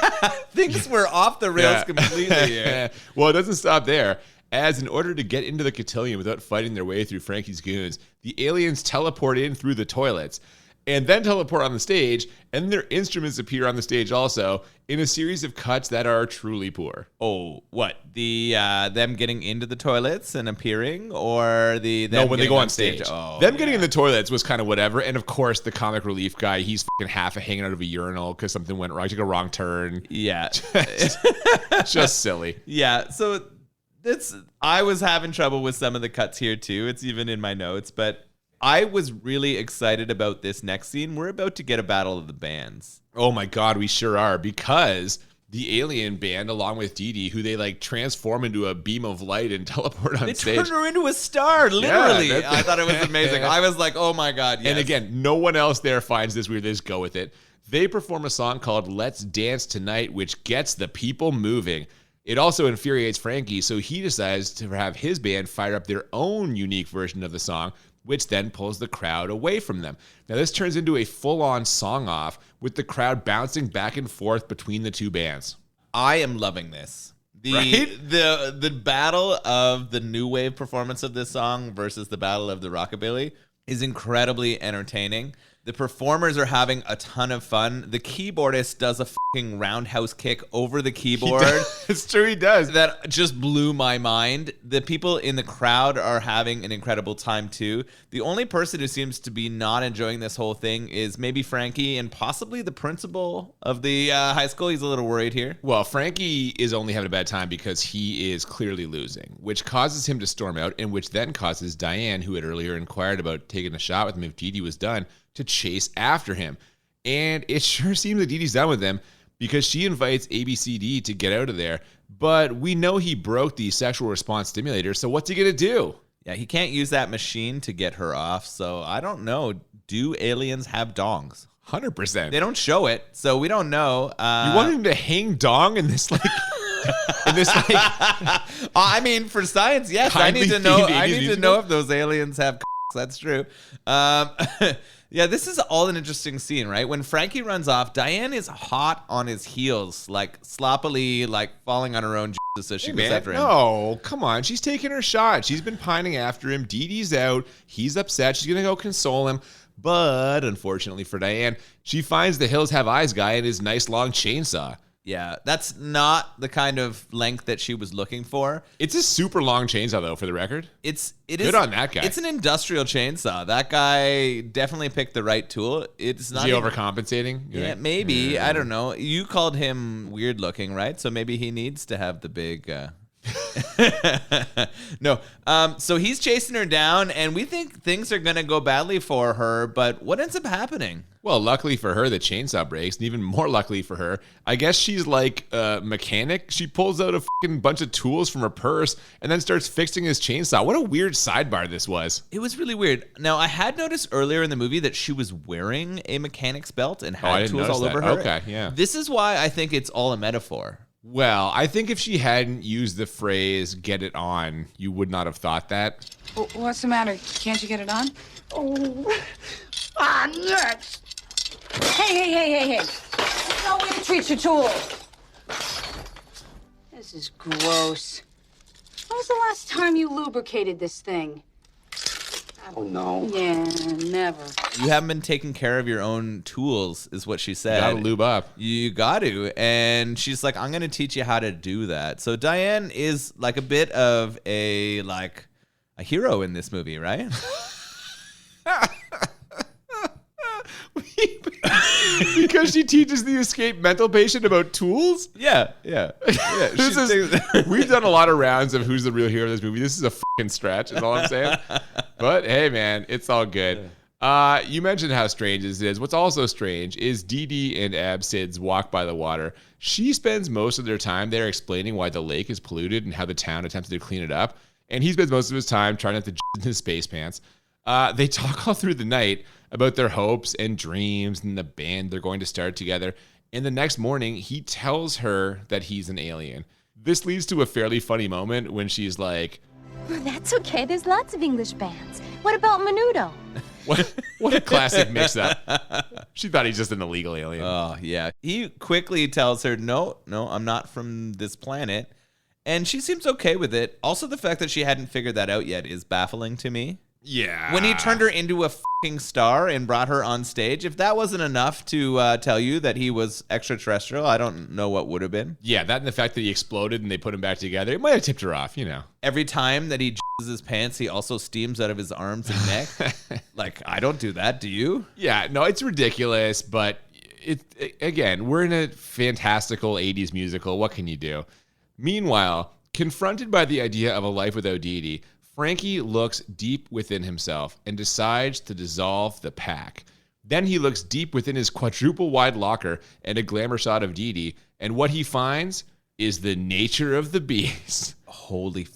S2: things were off the rails completely here.
S1: Well, it doesn't stop there. As in order to get into the cotillion without fighting their way through Frankie's goons, the aliens teleport in through the toilets and then teleport on the stage, and their instruments appear on the stage also in a series of cuts that are truly poor.
S2: Oh, what? The them getting into the toilets and appearing, or them
S1: No, when they go on
S2: stage?
S1: stage.
S2: Oh,
S1: them getting in the toilets was kind of whatever, and of course the comic relief guy, he's fucking half hanging out of a urinal because something went wrong, took a wrong turn.
S2: Yeah.
S1: Just silly.
S2: Yeah, so I was having trouble with some of the cuts here too. It's even in my notes, but I was really excited about this next scene. We're about to get a battle of the bands.
S1: Oh my God, we sure are, because the alien band, along with Dee Dee, who they like transform into a beam of light and teleport on stage.
S2: They turn her into a star, literally.
S1: Yeah,
S2: I thought it was amazing. I was like, oh my God, yes.
S1: And again, no one else there finds this weird. They just go with it. They perform a song called Let's Dance Tonight, which gets the people moving. It also infuriates Frankie, so he decides to have his band fire up their own unique version of the song, which then pulls the crowd away from them. Now, this turns into a full-on song-off with the crowd bouncing back and forth between the two bands.
S2: I am loving this.
S1: Right?
S2: The battle of the new wave performance of this song versus the battle of the rockabilly is incredibly entertaining. The performers are having a ton of fun. The keyboardist does a fucking roundhouse kick over the keyboard.
S1: It's true, he does.
S2: That just blew my mind. The people in the crowd are having an incredible time too. The only person who seems to be not enjoying this whole thing is maybe Frankie and possibly the principal of the high school. He's a little worried here.
S1: Well, Frankie is only having a bad time because he is clearly losing, which causes him to storm out, and which then causes Diane, who had earlier inquired about taking a shot with him if Dee Dee was done, to chase after him. And it sure seems that Dee Dee's done with him, because she invites ABCD to get out of there. But we know he broke the sexual response stimulator, so what's he going to do?
S2: Yeah, he can't use that machine to get her off, so I don't know. Do aliens have dongs?
S1: 100%.
S2: They don't show it, so we don't know.
S1: You want him to hang dong in this, like...
S2: I mean, for science, yes. I need to know if those aliens have that's true. Yeah, this is all an interesting scene, right? When Frankie runs off, Diane is hot on his heels, like sloppily, like falling on her own so she goes after him.
S1: No, come on. She's taking her shot. She's been pining after him. Dee Dee's out. He's upset. She's going to go console him. But unfortunately for Diane, she finds the Hills Have Eyes guy and his nice long chainsaw.
S2: Yeah, that's not the kind of length that she was looking for.
S1: It's a super long chainsaw, though, for the record.
S2: It is
S1: Good on that guy.
S2: It's an industrial chainsaw. That guy definitely picked the right tool. It's not
S1: Is he overcompensating?
S2: Yeah, maybe. I don't know. You called him weird looking, right? So maybe he needs to have the big... No. So he's chasing her down, and we think things are going to go badly for her, but what ends up happening?
S1: Well, luckily for her, the chainsaw breaks, and even more luckily for her, I guess she's like a mechanic. She pulls out a fucking bunch of tools from her purse and then starts fixing his chainsaw. What a weird sidebar this was.
S2: It was really weird. Now, I had noticed earlier in the movie that she was wearing a mechanic's belt and
S1: I
S2: had
S1: didn't
S2: tools
S1: notice
S2: all over
S1: that.
S2: her.
S1: Okay, yeah.
S2: This is why I think it's all a metaphor.
S1: Well, I think if she hadn't used the phrase "get it on," you would not have thought that.
S8: What's the matter? Can't you get it on?
S6: Oh, nuts!
S8: Hey. That's no way to treat your tool. This is gross. When was the last time you lubricated this thing?
S7: Oh, no.
S8: Yeah, never.
S2: You haven't been taking care of your own tools, is what she said.
S1: Gotta lube up.
S2: You got to. And she's like, I'm going to teach you how to do that. So Diane is like a bit of a hero in this movie, right?
S1: Because she teaches the escaped mental patient about tools?
S2: Yeah.
S1: We've done a lot of rounds of who's the real hero of this movie. This is a fucking stretch, is all I'm saying. But hey, man, it's all good. You mentioned how strange this is. What's also strange is Dee Dee and Absid's walk by the water. She spends most of their time there explaining why the lake is polluted and how the town attempted to clean it up. And he spends most of his time trying not to in his space pants. They talk all through the night about their hopes and dreams and the band they're going to start together. And the next morning, he tells her that he's an alien. This leads to a fairly funny moment when she's like,
S9: Well, that's okay. There's lots of English bands. What about Menudo?
S1: What a classic mix-up. She thought he's just an illegal alien.
S2: Oh, yeah. He quickly tells her, no, I'm not from this planet. And she seems okay with it. Also, the fact that she hadn't figured that out yet is baffling to me.
S1: Yeah.
S2: When he turned her into a fucking star and brought her on stage, if that wasn't enough to tell you that he was extraterrestrial, I don't know what would have been.
S1: Yeah, that and the fact that he exploded and they put him back together, it might have tipped her off,
S2: Every time that he jizzes his pants, he also steams out of his arms and neck. I don't do that. Do you?
S1: Yeah, no, it's ridiculous, but again, we're in a fantastical 80s musical. What can you do? Meanwhile, confronted by the idea of a life without Dee Dee, Frankie looks deep within himself and decides to dissolve the pack. Then he looks deep within his quadruple-wide locker and a glamour shot of Dee Dee, and what he finds is the nature of the beast.
S2: Holy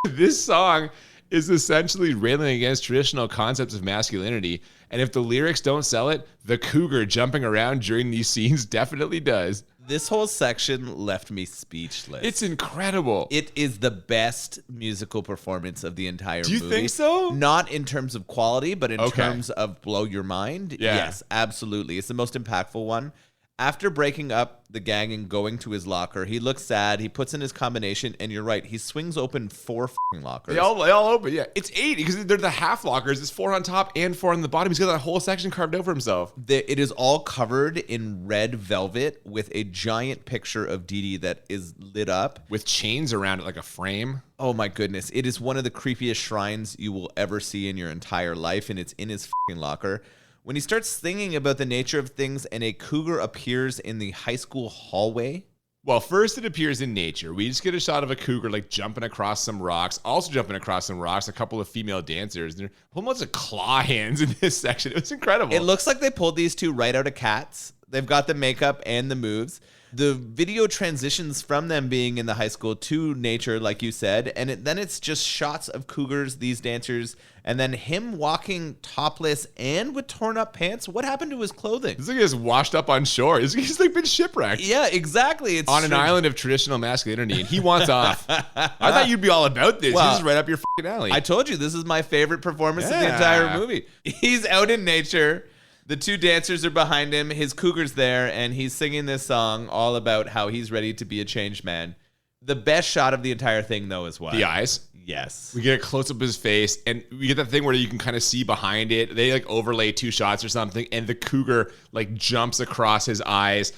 S1: This song is essentially railing against traditional concepts of masculinity, and if the lyrics don't sell it, the cougar jumping around during these scenes definitely does.
S2: This whole section left me speechless.
S1: It's incredible.
S2: It is the best musical performance of the entire movie.
S1: Do you think so?
S2: Not in terms of quality, but in terms of blow your mind.
S1: Yeah.
S2: Yes, absolutely. It's the most impactful one. After breaking up the gang and going to his locker, he looks sad. He puts in his combination, and you're right. He swings open 4 fucking lockers.
S1: They all open, yeah. It's 8 because they're the half lockers. It's 4 on top and 4 on the bottom. He's got that whole section carved out for himself.
S2: It is all covered in red velvet with a giant picture of Dee Dee that is lit up.
S1: With chains around it like a frame.
S2: Oh my goodness. It is one of the creepiest shrines you will ever see in your entire life, and it's in his fucking locker. When he starts singing about the nature of things and a cougar appears in the high school hallway.
S1: Well, first it appears in nature. We just get a shot of a cougar jumping across some rocks. Also jumping across some rocks, a couple of female dancers. There are a whole bunch of claw hands in this section. It was incredible.
S2: It looks like they pulled these two right out of Cats. They've got the makeup and the moves. The video transitions from them being in the high school to nature, like you said, and then it's just shots of cougars, these dancers, and then him walking topless and with torn up pants. What happened to his clothing?
S1: This guy is washed up on shore. He's been shipwrecked.
S2: Yeah, exactly. It's
S1: on an island of traditional masculinity, and he wants off. I thought you'd be all about this.
S2: Well,
S1: This is right up your fucking alley.
S2: I told you, this is my favorite performance of the entire movie. He's out in nature. The two dancers are behind him. His cougar's there, and he's singing this song all about how he's ready to be a changed man. The best shot of the entire thing, though, is what?
S1: The eyes.
S2: Yes.
S1: We get a close-up of his face, and we get that thing where you can kind of see behind it. They overlay 2 shots or something, and the cougar jumps across his eyes.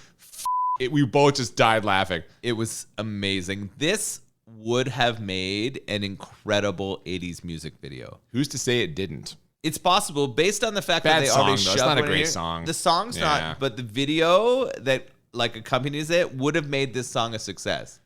S1: We both just died laughing.
S2: It was amazing. This would have made an incredible 80s music video.
S1: Who's to say it didn't?
S2: It's possible based on the fact
S1: Bad
S2: that they
S1: song,
S2: already
S1: though.
S2: shoved
S1: It's not a
S2: one in
S1: great
S2: here.
S1: song.
S2: The song's
S1: Yeah.
S2: not, but the video that like accompanies it would have made this song a success.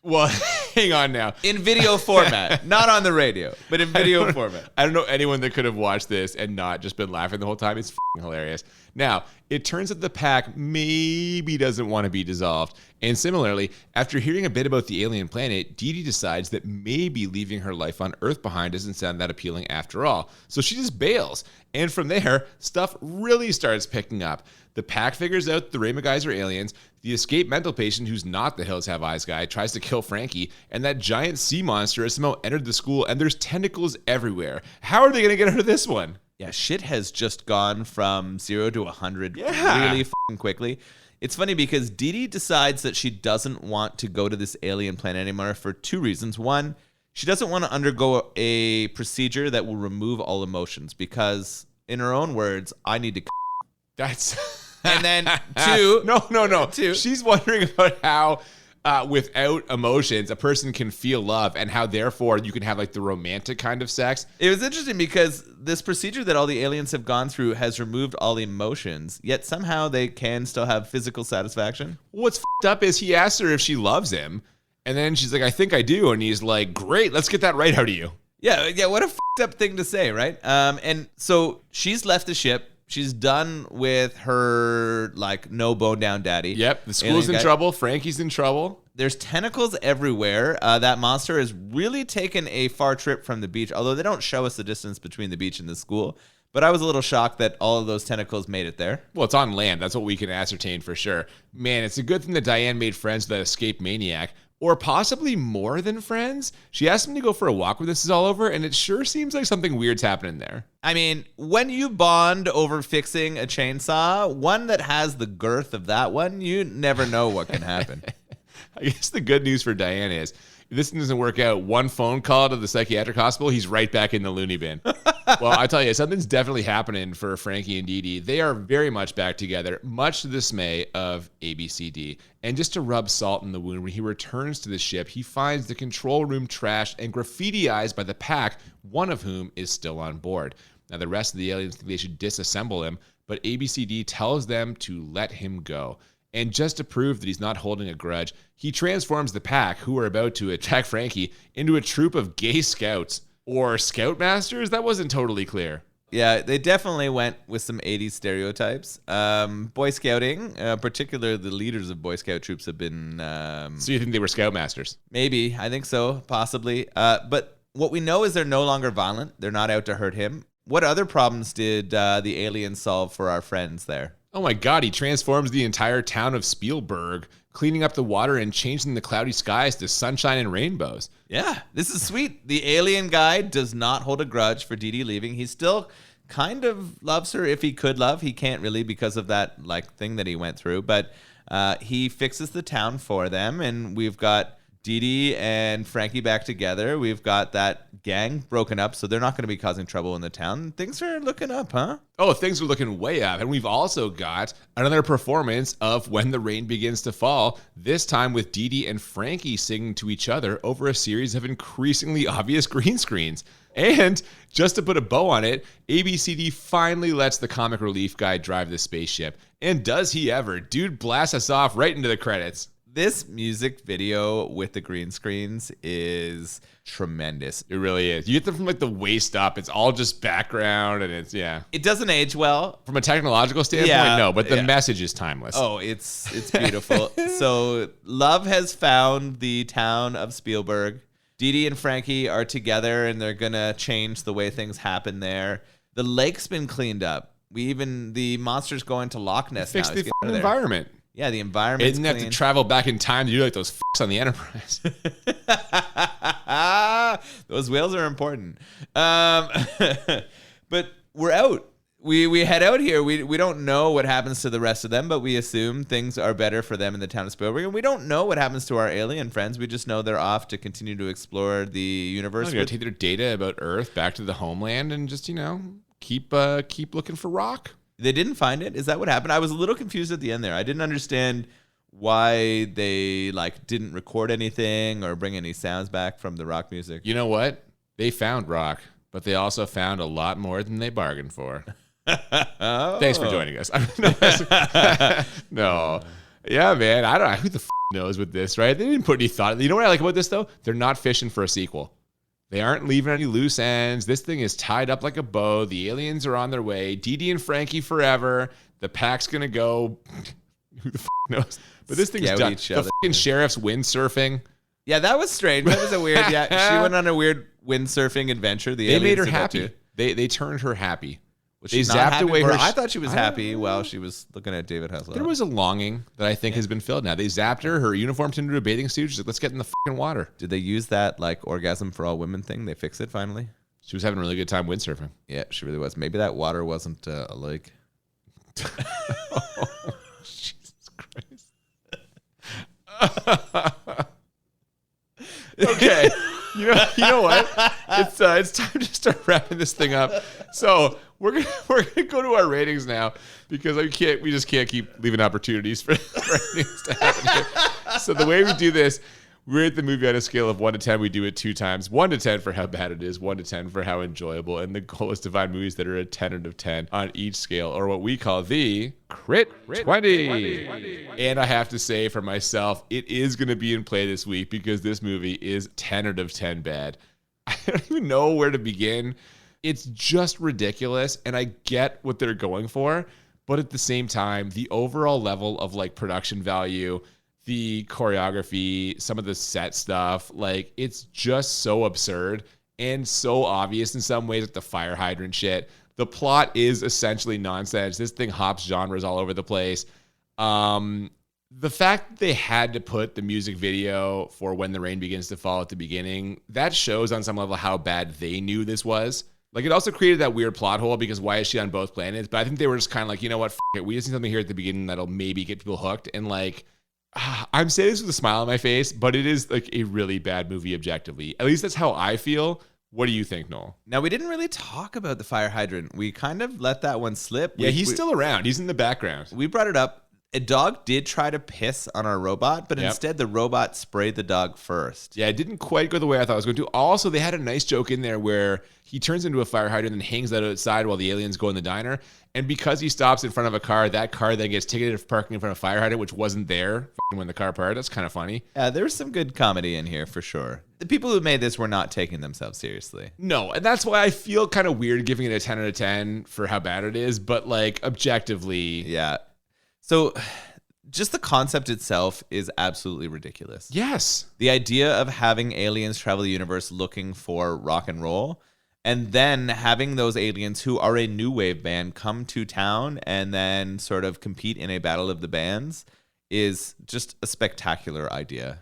S1: Well, hang on now.
S2: In video format, not on the radio, but in video format.
S1: I don't know anyone that could have watched this and not just been laughing the whole time. It's f***ing hilarious. Now, it turns out the pack maybe doesn't want to be dissolved. And similarly, after hearing a bit about the alien planet, Dee Dee decides that maybe leaving her life on Earth behind doesn't sound that appealing after all. So she just bails. And from there, stuff really starts picking up. The pack figures out the Ray guys are aliens. The escaped mental patient, who's not the Hills Have Eyes guy, tries to kill Frankie. And that giant sea monster has somehow entered the school, and there's tentacles everywhere. How are they going to get out of this one?
S2: Yeah, shit has just gone from 0 to 100
S1: Yeah.
S2: really fucking quickly. It's funny because Dee Dee decides that she doesn't want to go to this alien planet anymore for two reasons. One, she doesn't want to undergo a procedure that will remove all emotions because, in her own words, I need to.
S1: That's.
S2: And then two.
S1: No.
S2: Two.
S1: She's wondering about how, without emotions, a person can feel love, and how therefore you can have like the romantic kind of sex.
S2: It was interesting because this procedure that all the aliens have gone through has removed all emotions, yet somehow they can still have physical satisfaction.
S1: What's fucked up is he asks her if she loves him, and then she's like, "I think I do," and he's like, "Great, let's get that right out of you."
S2: Yeah. What a fucked up thing to say, right? And so she's left the ship. She's done with her, like, no bone down daddy.
S1: Yep, the school's in trouble. Frankie's in trouble.
S2: There's tentacles everywhere. That monster has really taken a far trip from the beach, although they don't show us the distance between the beach and the school. But I was a little shocked that all of those tentacles made it there.
S1: Well, it's on land. That's what we can ascertain for sure. Man, it's a good thing that Diane made friends with that escaped maniac. Or possibly more than friends. She asked him to go for a walk when this is all over, and it sure seems like something weird's happening there.
S2: I mean, when you bond over fixing a chainsaw, one that has the girth of that one, you never know what can happen.
S1: I guess the good news for Diane is, if this doesn't work out, one phone call to the psychiatric hospital, he's right back in the loony bin. Well, I tell you, something's definitely happening for Frankie and Dee Dee. They are very much back together, much to the dismay of ABCD. And just to rub salt in the wound, when he returns to the ship, he finds the control room trashed and graffitiized by the pack, one of whom is still on board. Now, the rest of the aliens think they should disassemble him, but ABCD tells them to let him go. And just to prove that he's not holding a grudge, he transforms the pack, who are about to attack Frankie, into a troop of gay scouts. Or scoutmasters? That wasn't totally clear.
S2: Yeah, they definitely went with some 80s stereotypes. Boy Scouting, particularly the leaders of Boy Scout troops have been...
S1: So you think they were scoutmasters?
S2: Maybe. I think so. Possibly. But what we know is they're no longer violent. They're not out to hurt him. What other problems did the aliens solve for our friends there?
S1: Oh my God, he transforms the entire town of Spielberg, cleaning up the water and changing the cloudy skies to sunshine and rainbows.
S2: Yeah, this is sweet. The alien guy does not hold a grudge for Dee Dee leaving. He still kind of loves her if he could love. He can't really because of that like thing that he went through. But he fixes the town for them, and we've got Dee Dee and Frankie back together. We've got that gang broken up, so they're not going to be causing trouble in the town. Things are looking up, huh?
S1: Oh, things are looking way up. And we've also got another performance of When the Rain Begins to Fall, this time with Dee Dee and Frankie singing to each other over a series of increasingly obvious green screens. And just to put a bow on it, ABCD finally lets the comic relief guy drive the spaceship. And does he ever? Dude blasts us off right into the credits.
S2: This music video with the green screens is tremendous.
S1: It really is. You get them from like the waist up. It's all just background and it's, yeah.
S2: It doesn't age well.
S1: From a technological standpoint, no, but the message is timeless.
S2: Oh, it's beautiful. So love has found the town of Spielberg. Dee Dee and Frankie are together and they're going to change the way things happen there. The lake's been cleaned up. The monster's going to Loch Ness
S1: Fix
S2: now.
S1: the environment.
S2: Yeah, the environment.
S1: It didn't have to travel back in time to do like those fucks on the Enterprise.
S2: Those whales are important. But we're out. We head out here. We don't know what happens to the rest of them, but we assume things are better for them in the town of Spielberg. And we don't know what happens to our alien friends. We just know they're off to continue to explore the universe.
S1: They're going to take their data about Earth back to the homeland and just, keep looking for rock.
S2: They didn't find it. Is that what happened? I was a little confused at the end there. I didn't understand why they like didn't record anything or bring any sounds back from the rock music.
S1: You know what? They found rock, but they also found a lot more than they bargained for. Thanks for joining us. No. Yeah, man. I don't know. Who the knows with this, right? They didn't put any thought. You know what I like about this, though? They're not fishing for a sequel. They aren't leaving any loose ends. This thing is tied up like a bow. The aliens are on their way. Dee Dee and Frankie forever. The pack's going to go. Who the knows? But this thing's done. The fucking sheriff's windsurfing.
S2: Yeah, that was strange. That was a weird. Yeah, she went on a weird windsurfing adventure.
S1: They made her happy. They turned her happy.
S2: They zapped away her. I thought she was happy while she was looking at David Hasselhoff.
S1: There was a longing that I think has been filled now. They zapped her. Her uniform turned into a bathing suit. She's like, let's get in the fucking water.
S2: Did they use that like orgasm for all women thing? They fix it finally?
S1: She was having a really good time windsurfing.
S2: Yeah, she really was. Maybe that water wasn't a lake.
S1: Oh, Jesus Christ. Okay. You know what? It's time to start wrapping this thing up. So we're gonna go to our ratings now because we just can't keep leaving opportunities for things to happen here. So the way we do this, we rate the movie on a scale of 1 to 10. We do it 2 times. 1 to 10 for how bad it is, 1 to 10 for how enjoyable. And the goal is to find movies that are a 10 out of 10 on each scale, or what we call the Crit 20. And I have to say for myself, it is going to be in play this week because this movie is 10 out of 10 bad. I don't even know where to begin. It's just ridiculous, and I get what they're going for, but at the same time, the overall level of like production value, the choreography, some of the set stuff, like it's just so absurd and so obvious in some ways, like the fire hydrant shit. The plot is essentially nonsense. This thing hops genres all over the place. The fact that they had to put the music video for When the Rain Begins to Fall at the beginning, that shows on some level how bad they knew this was. Like, it also created that weird plot hole because why is she on both planets? But I think they were just kind of like, you know what, it. We just need something here at the beginning that'll maybe get people hooked. And like, I'm saying this with a smile on my face, but it is like a really bad movie objectively. At least that's how I feel. What do you think, Noel?
S2: Now, we didn't really talk about the fire hydrant. We kind of let that one slip.
S1: Yeah, he's still around. He's in the background.
S2: We brought it up. A dog did try to piss on our robot, but instead the robot sprayed the dog first.
S1: Yeah, it didn't quite go the way I thought it was going to. Also, they had a nice joke in there where he turns into a fire hydrant and hangs out outside while the aliens go in the diner. And because he stops in front of a car, that car then gets ticketed for parking in front of a fire hydrant, which wasn't there when the car parked. That's kind of funny.
S2: Yeah, there's some good comedy in here for sure. The people who made this were not taking themselves seriously.
S1: No, and that's why I feel kind of weird giving it a 10 out of 10 for how bad it is. But like objectively.
S2: Yeah. So just the concept itself is absolutely ridiculous.
S1: Yes.
S2: The idea of having aliens travel the universe looking for rock and roll, and then having those aliens who are a new wave band come to town and then sort of compete in a battle of the bands is just a spectacular idea.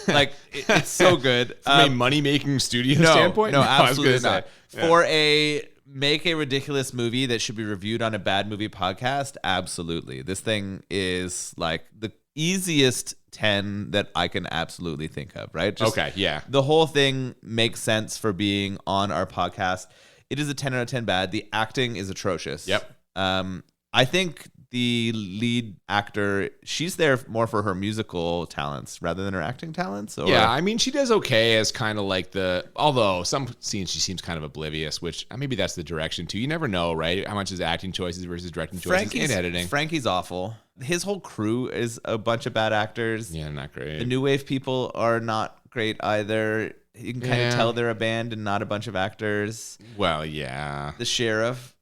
S2: Like, it's so good.
S1: From a money-making studio standpoint?
S2: No, absolutely not. Yeah. For make a ridiculous movie that should be reviewed on a bad movie podcast, absolutely. This thing is like the easiest 10 that I can absolutely think of, right?
S1: Okay, yeah.
S2: The whole thing makes sense for being on our podcast. It is a 10 out of 10 bad. The acting is atrocious.
S1: Yep.
S2: I think the lead actor, she's there more for her musical talents rather than her acting talents. Or?
S1: Yeah, I mean, she does okay as kind of like although some scenes she seems kind of oblivious, which maybe that's the direction too. You never know, right? How much is acting choices versus directing choices and editing.
S2: Frankie's awful. His whole crew is a bunch of bad actors.
S1: Yeah, not great.
S2: The new wave people are not great either. You can kind of tell they're a band and not a bunch of actors.
S1: Well, yeah.
S2: The sheriff.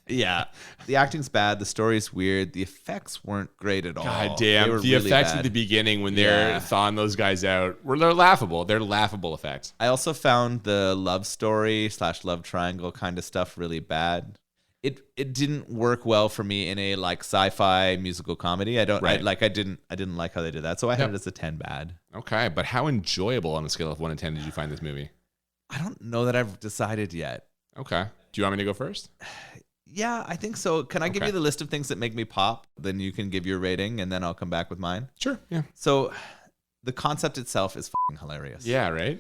S2: Yeah. The acting's bad. The story's weird. The effects weren't great at all.
S1: God damn. The really effects at the beginning when they're thawing those guys out, they're laughable. They're laughable effects.
S2: I also found the love story / love triangle kind of stuff really bad. It didn't work well for me in a like sci-fi musical comedy. I didn't like how they did that. So I had it as a 10 bad.
S1: Okay, but how enjoyable on a scale of 1 to 10 did you find this movie?
S2: I don't know that I've decided yet.
S1: Okay. Do you want me to go first?
S2: Yeah, I think so. Can I give you the list of things that make me pop? Then you can give your rating, and then I'll come back with mine.
S1: Sure, yeah.
S2: So the concept itself is fucking hilarious.
S1: Yeah, right?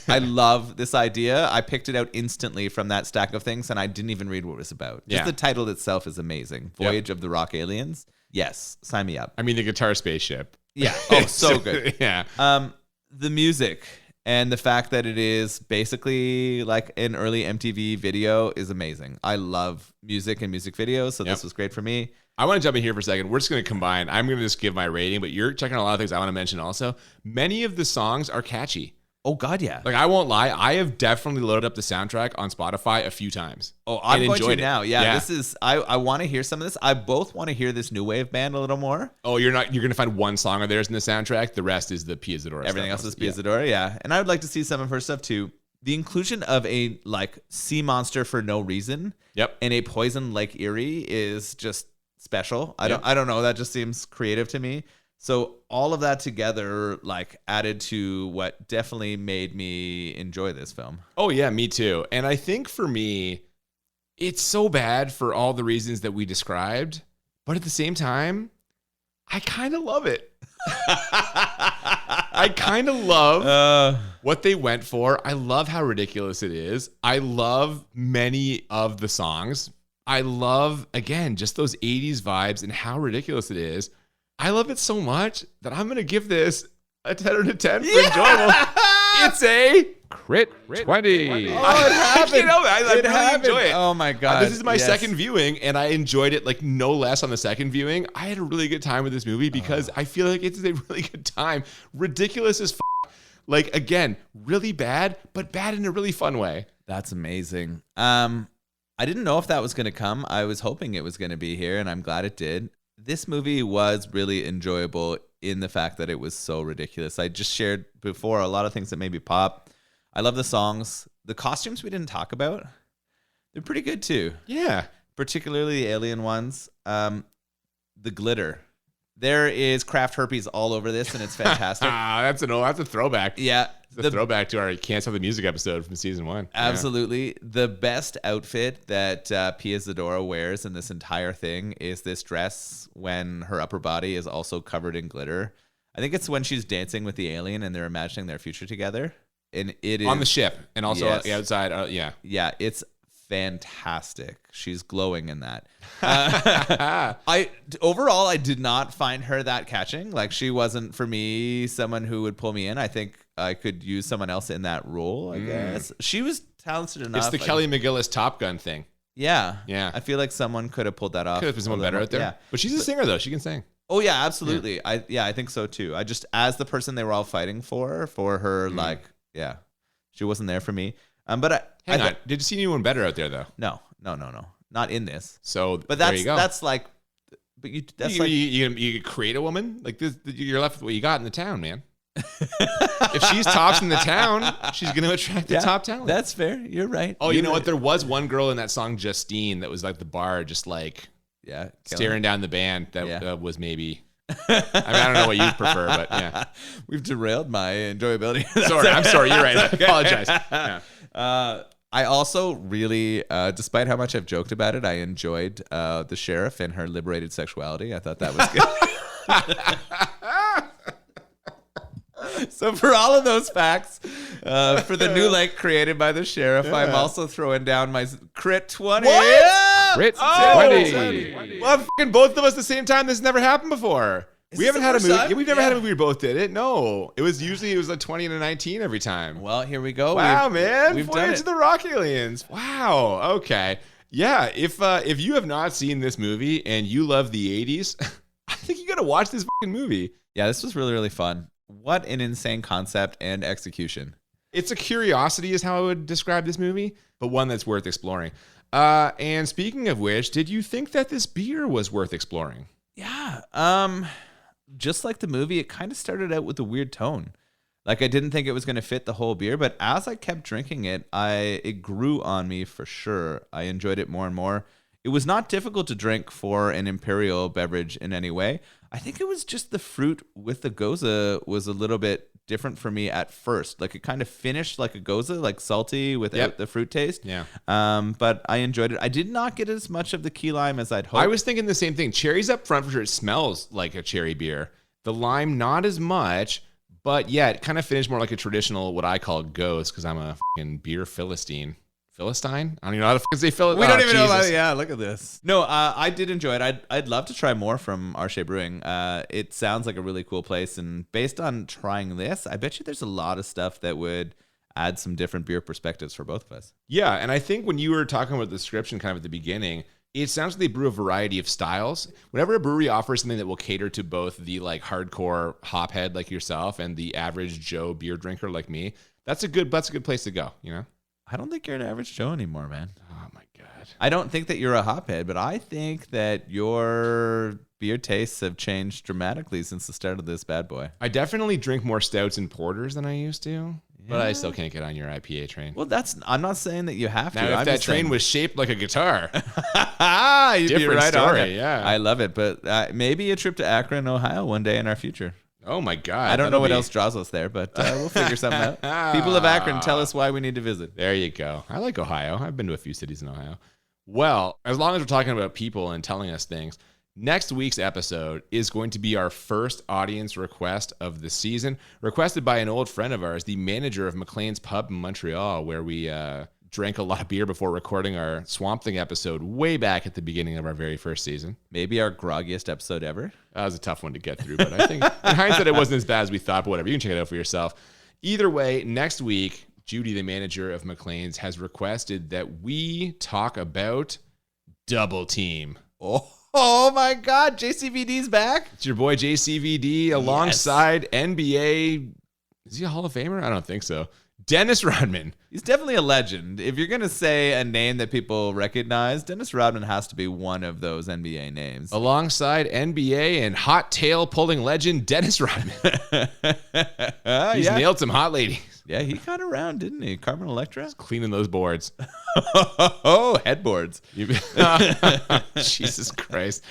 S2: I love this idea. I picked it out instantly from that stack of things, and I didn't even read what it was about. Just the title itself is amazing. Voyage of the Rock Aliens. Yes, sign me up.
S1: I mean, the guitar spaceship.
S2: Yeah. Oh, so good.
S1: Yeah.
S2: The music and the fact that it is basically like an early MTV video is amazing. I love music and music videos, so this was great for me.
S1: I want to jump in here for a second. We're just going to combine. I'm going to just give my rating, but you're checking a lot of things I want to mention also. Many of the songs are catchy.
S2: Oh, God, yeah.
S1: Like, I won't lie. I have definitely loaded up the soundtrack on Spotify a few times.
S2: Oh, I'm going to
S1: it.
S2: now. Yeah, this is, I want to hear some of this. I both want to hear this new wave band a little more.
S1: Oh, you're going to find one song of theirs in the soundtrack. The rest is the Pia Zadora
S2: Everything else is Pia Zadora, yeah. And I would like to see some of her stuff too. The inclusion of a like sea monster for no reason and a poison Lake Erie is just special. I don't know. That just seems creative to me. So all of that together, like, added to what definitely made me enjoy this film.
S1: Oh, yeah, me too. And I think for me, it's so bad for all the reasons that we described. But at the same time, I kind of love it. I kind of love what they went for. I love how ridiculous it is. I love many of the songs. I love, again, just those 80s vibes and how ridiculous it is. I love it so much that I'm going to give this a 10 out of 10 for enjoyable. It's a crit 20.
S2: Oh, it happened.
S1: I really enjoy it.
S2: Oh, my God.
S1: This is my second viewing, and I enjoyed it like no less on the second viewing. I had a really good time with this movie because I feel like it's a really good time. Ridiculous as like, again, really bad, but bad in a really fun way.
S2: That's amazing. I didn't know if that was going to come. I was hoping it was going to be here, and I'm glad it did. This movie was really enjoyable in the fact that it was so ridiculous. I just shared before a lot of things that made me pop. I love the songs. The costumes we didn't talk about, they're pretty good too.
S1: Yeah.
S2: Particularly the alien ones. The glitter. There is craft herpes all over this, and it's fantastic.
S1: That's a throwback.
S2: Yeah.
S1: It's a throwback to our Can't Stop the Music episode from season 1.
S2: Absolutely. Yeah. The best outfit that Pia Zadora wears in this entire thing is this dress when her upper body is also covered in glitter. I think it's when she's dancing with the alien and they're imagining their future together. And it is
S1: on the ship and also outside.
S2: Yeah, it's fantastic. She's glowing in that. Overall, I did not find her that catching. Like, she wasn't, for me, someone who would pull me in. I think I could use someone else in that role, I guess. She was talented enough.
S1: It's the Kelly McGillis Top Gun thing.
S2: Yeah.
S1: Yeah.
S2: I feel like someone could have pulled that off.
S1: Could have been someone better out there. Yeah. But she's a singer, though. She can sing.
S2: Oh, yeah, absolutely. Yeah. I think so, too. I just, as the person they were all fighting for her, like, yeah, she wasn't there for me. But
S1: Hang on. Did you see anyone better out there, though?
S2: No. Not in this.
S1: So,
S2: but
S1: there you go.
S2: That's like, but
S1: you create a woman like this. You're left with what you got in the town, man. If she's tops in the town, she's going to attract the top talent.
S2: That's fair. You're right.
S1: Oh, you know what? There was one girl in that song, Justine, that was like the bar, just like staring down the band. That was maybe. I mean, I don't know what you prefer, but yeah,
S2: we've derailed my enjoyability.
S1: I'm sorry. You're right. I apologize. Yeah.
S2: I also really, despite how much I've joked about it, I enjoyed the sheriff and her liberated sexuality. I thought that was good. So for all of those facts, for the new lake created by the sheriff, I'm also throwing down my crit 20.
S1: What?
S2: Yeah!
S1: Crit 20. Well, fucking both of us at the same time. This has never happened before. We haven't had a movie. Yeah, we've never had a movie where we both did it. No, it was a 20 and a 19 every time.
S2: Well, here we go.
S1: Wow, man! We've done it. Voyage of the Rock Aliens. Wow. Okay. Yeah. If you have not seen this movie and you love the 80s, I think you got to watch this fucking movie.
S2: Yeah, this was really, really fun. What an insane concept and execution.
S1: It's a curiosity is how I would describe this movie, but one that's worth exploring. And speaking of which, did you think that this beer was worth exploring?
S2: Yeah. Just like the movie, it kind of started out with a weird tone. Like, I didn't think it was going to fit the whole beer, but as I kept drinking it, it grew on me for sure. I enjoyed it more and more. It was not difficult to drink for an imperial beverage in any way. I think it was just the fruit with the goza was a little bit different for me at first. Like, it kind of finished like a goza, like salty without the fruit taste.
S1: Yeah.
S2: But I enjoyed it. I did not get as much of the key lime as I'd hoped.
S1: I was thinking the same thing. Cherries up front for sure. It smells like a cherry beer. The lime, not as much, but yeah, it kind of finished more like a traditional, what I call ghost, because I'm a fucking beer Philistine. Philistine? I don't even know how to say Philistine.
S2: We don't even know about it. Yeah, look at this. No, I did enjoy it. I'd love to try more from Shea Brewing. It sounds like a really cool place. And based on trying this, I bet you there's a lot of stuff that would add some different beer perspectives for both of us.
S1: Yeah, and I think when you were talking about the description kind of at the beginning, it sounds like they brew a variety of styles. Whenever a brewery offers something that will cater to both the like hardcore hophead like yourself and the average Joe beer drinker like me, that's a good place to go, you know?
S2: I don't think you're an average Joe anymore, man.
S1: Oh my God.
S2: I don't think that you're a hophead, but I think that your beer tastes have changed dramatically since the start of this bad boy.
S1: I definitely drink more stouts and porters than I used to, but I still can't get on your IPA train.
S2: Well, I'm not saying that you have to.
S1: Now, if that train was shaped like a guitar,
S2: you'd
S1: different
S2: be right
S1: story,
S2: on it.
S1: yeah.
S2: I love it, but maybe a trip to Akron, Ohio one day in our future.
S1: Oh my God.
S2: I don't know what else draws us there, but we'll figure something out. People of Akron, tell us why we need to visit.
S1: There you go. I like Ohio. I've been to a few cities in Ohio. Well, as long as we're talking about people and telling us things, next week's episode is going to be our first audience request of the season, requested by an old friend of ours, the manager of McLean's Pub in Montreal, where we drank a lot of beer before recording our Swamp Thing episode way back at the beginning of our very first season.
S2: Maybe our groggiest episode ever.
S1: That was a tough one to get through, but I think in hindsight it wasn't as bad as we thought, but whatever. You can check it out for yourself. Either way, next week, Judy, the manager of McLean's, has requested that we talk about Double Team.
S2: Oh my God, JCVD's back.
S1: It's your boy JCVD alongside NBA. Is he a Hall of Famer? I don't think so. Dennis Rodman.
S2: He's definitely a legend. If you're going to say a name that people recognize, Dennis Rodman has to be one of those NBA names.
S1: Alongside NBA and hot tail pulling legend Dennis Rodman. He's nailed some hot ladies.
S2: Yeah, he got around, didn't he? Carmen Electra?
S1: He's cleaning those boards.
S2: Oh, headboards.
S1: Jesus Christ.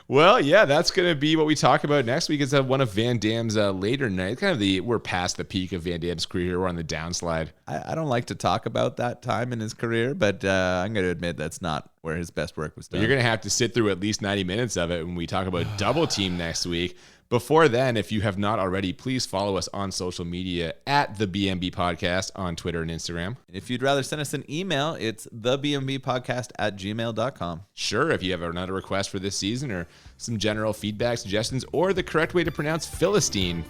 S1: Well, yeah, that's going to be what we talk about next week. Is one of Van Damme's later nights. Kind of we're past the peak of Van Damme's career. We're on the downslide.
S2: I don't like to talk about that time in his career, but I'm going to admit that's not where his best work was done.
S1: But you're going to have to sit through at least 90 minutes of it when we talk about Double Team next week. Before then, if you have not already, please follow us on social media at the BMB Podcast on Twitter and Instagram.
S2: If you'd rather send us an email, it's thebmbpodcast@gmail.com.
S1: Sure, if you have another request for this season or some general feedback, suggestions, or the correct way to pronounce Philistine.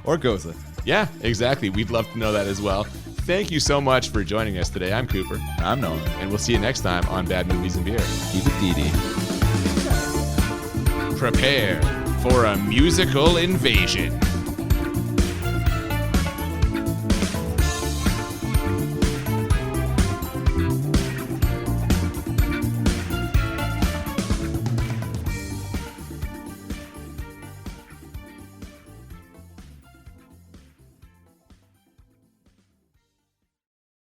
S2: Or Goza.
S1: Yeah, exactly. We'd love to know that as well. Thank you so much for joining us today. I'm Cooper.
S2: I'm Nolan.
S1: And we'll see you next time on Bad Movies and Beer.
S2: Keep it DD.
S1: Prepare for a musical invasion.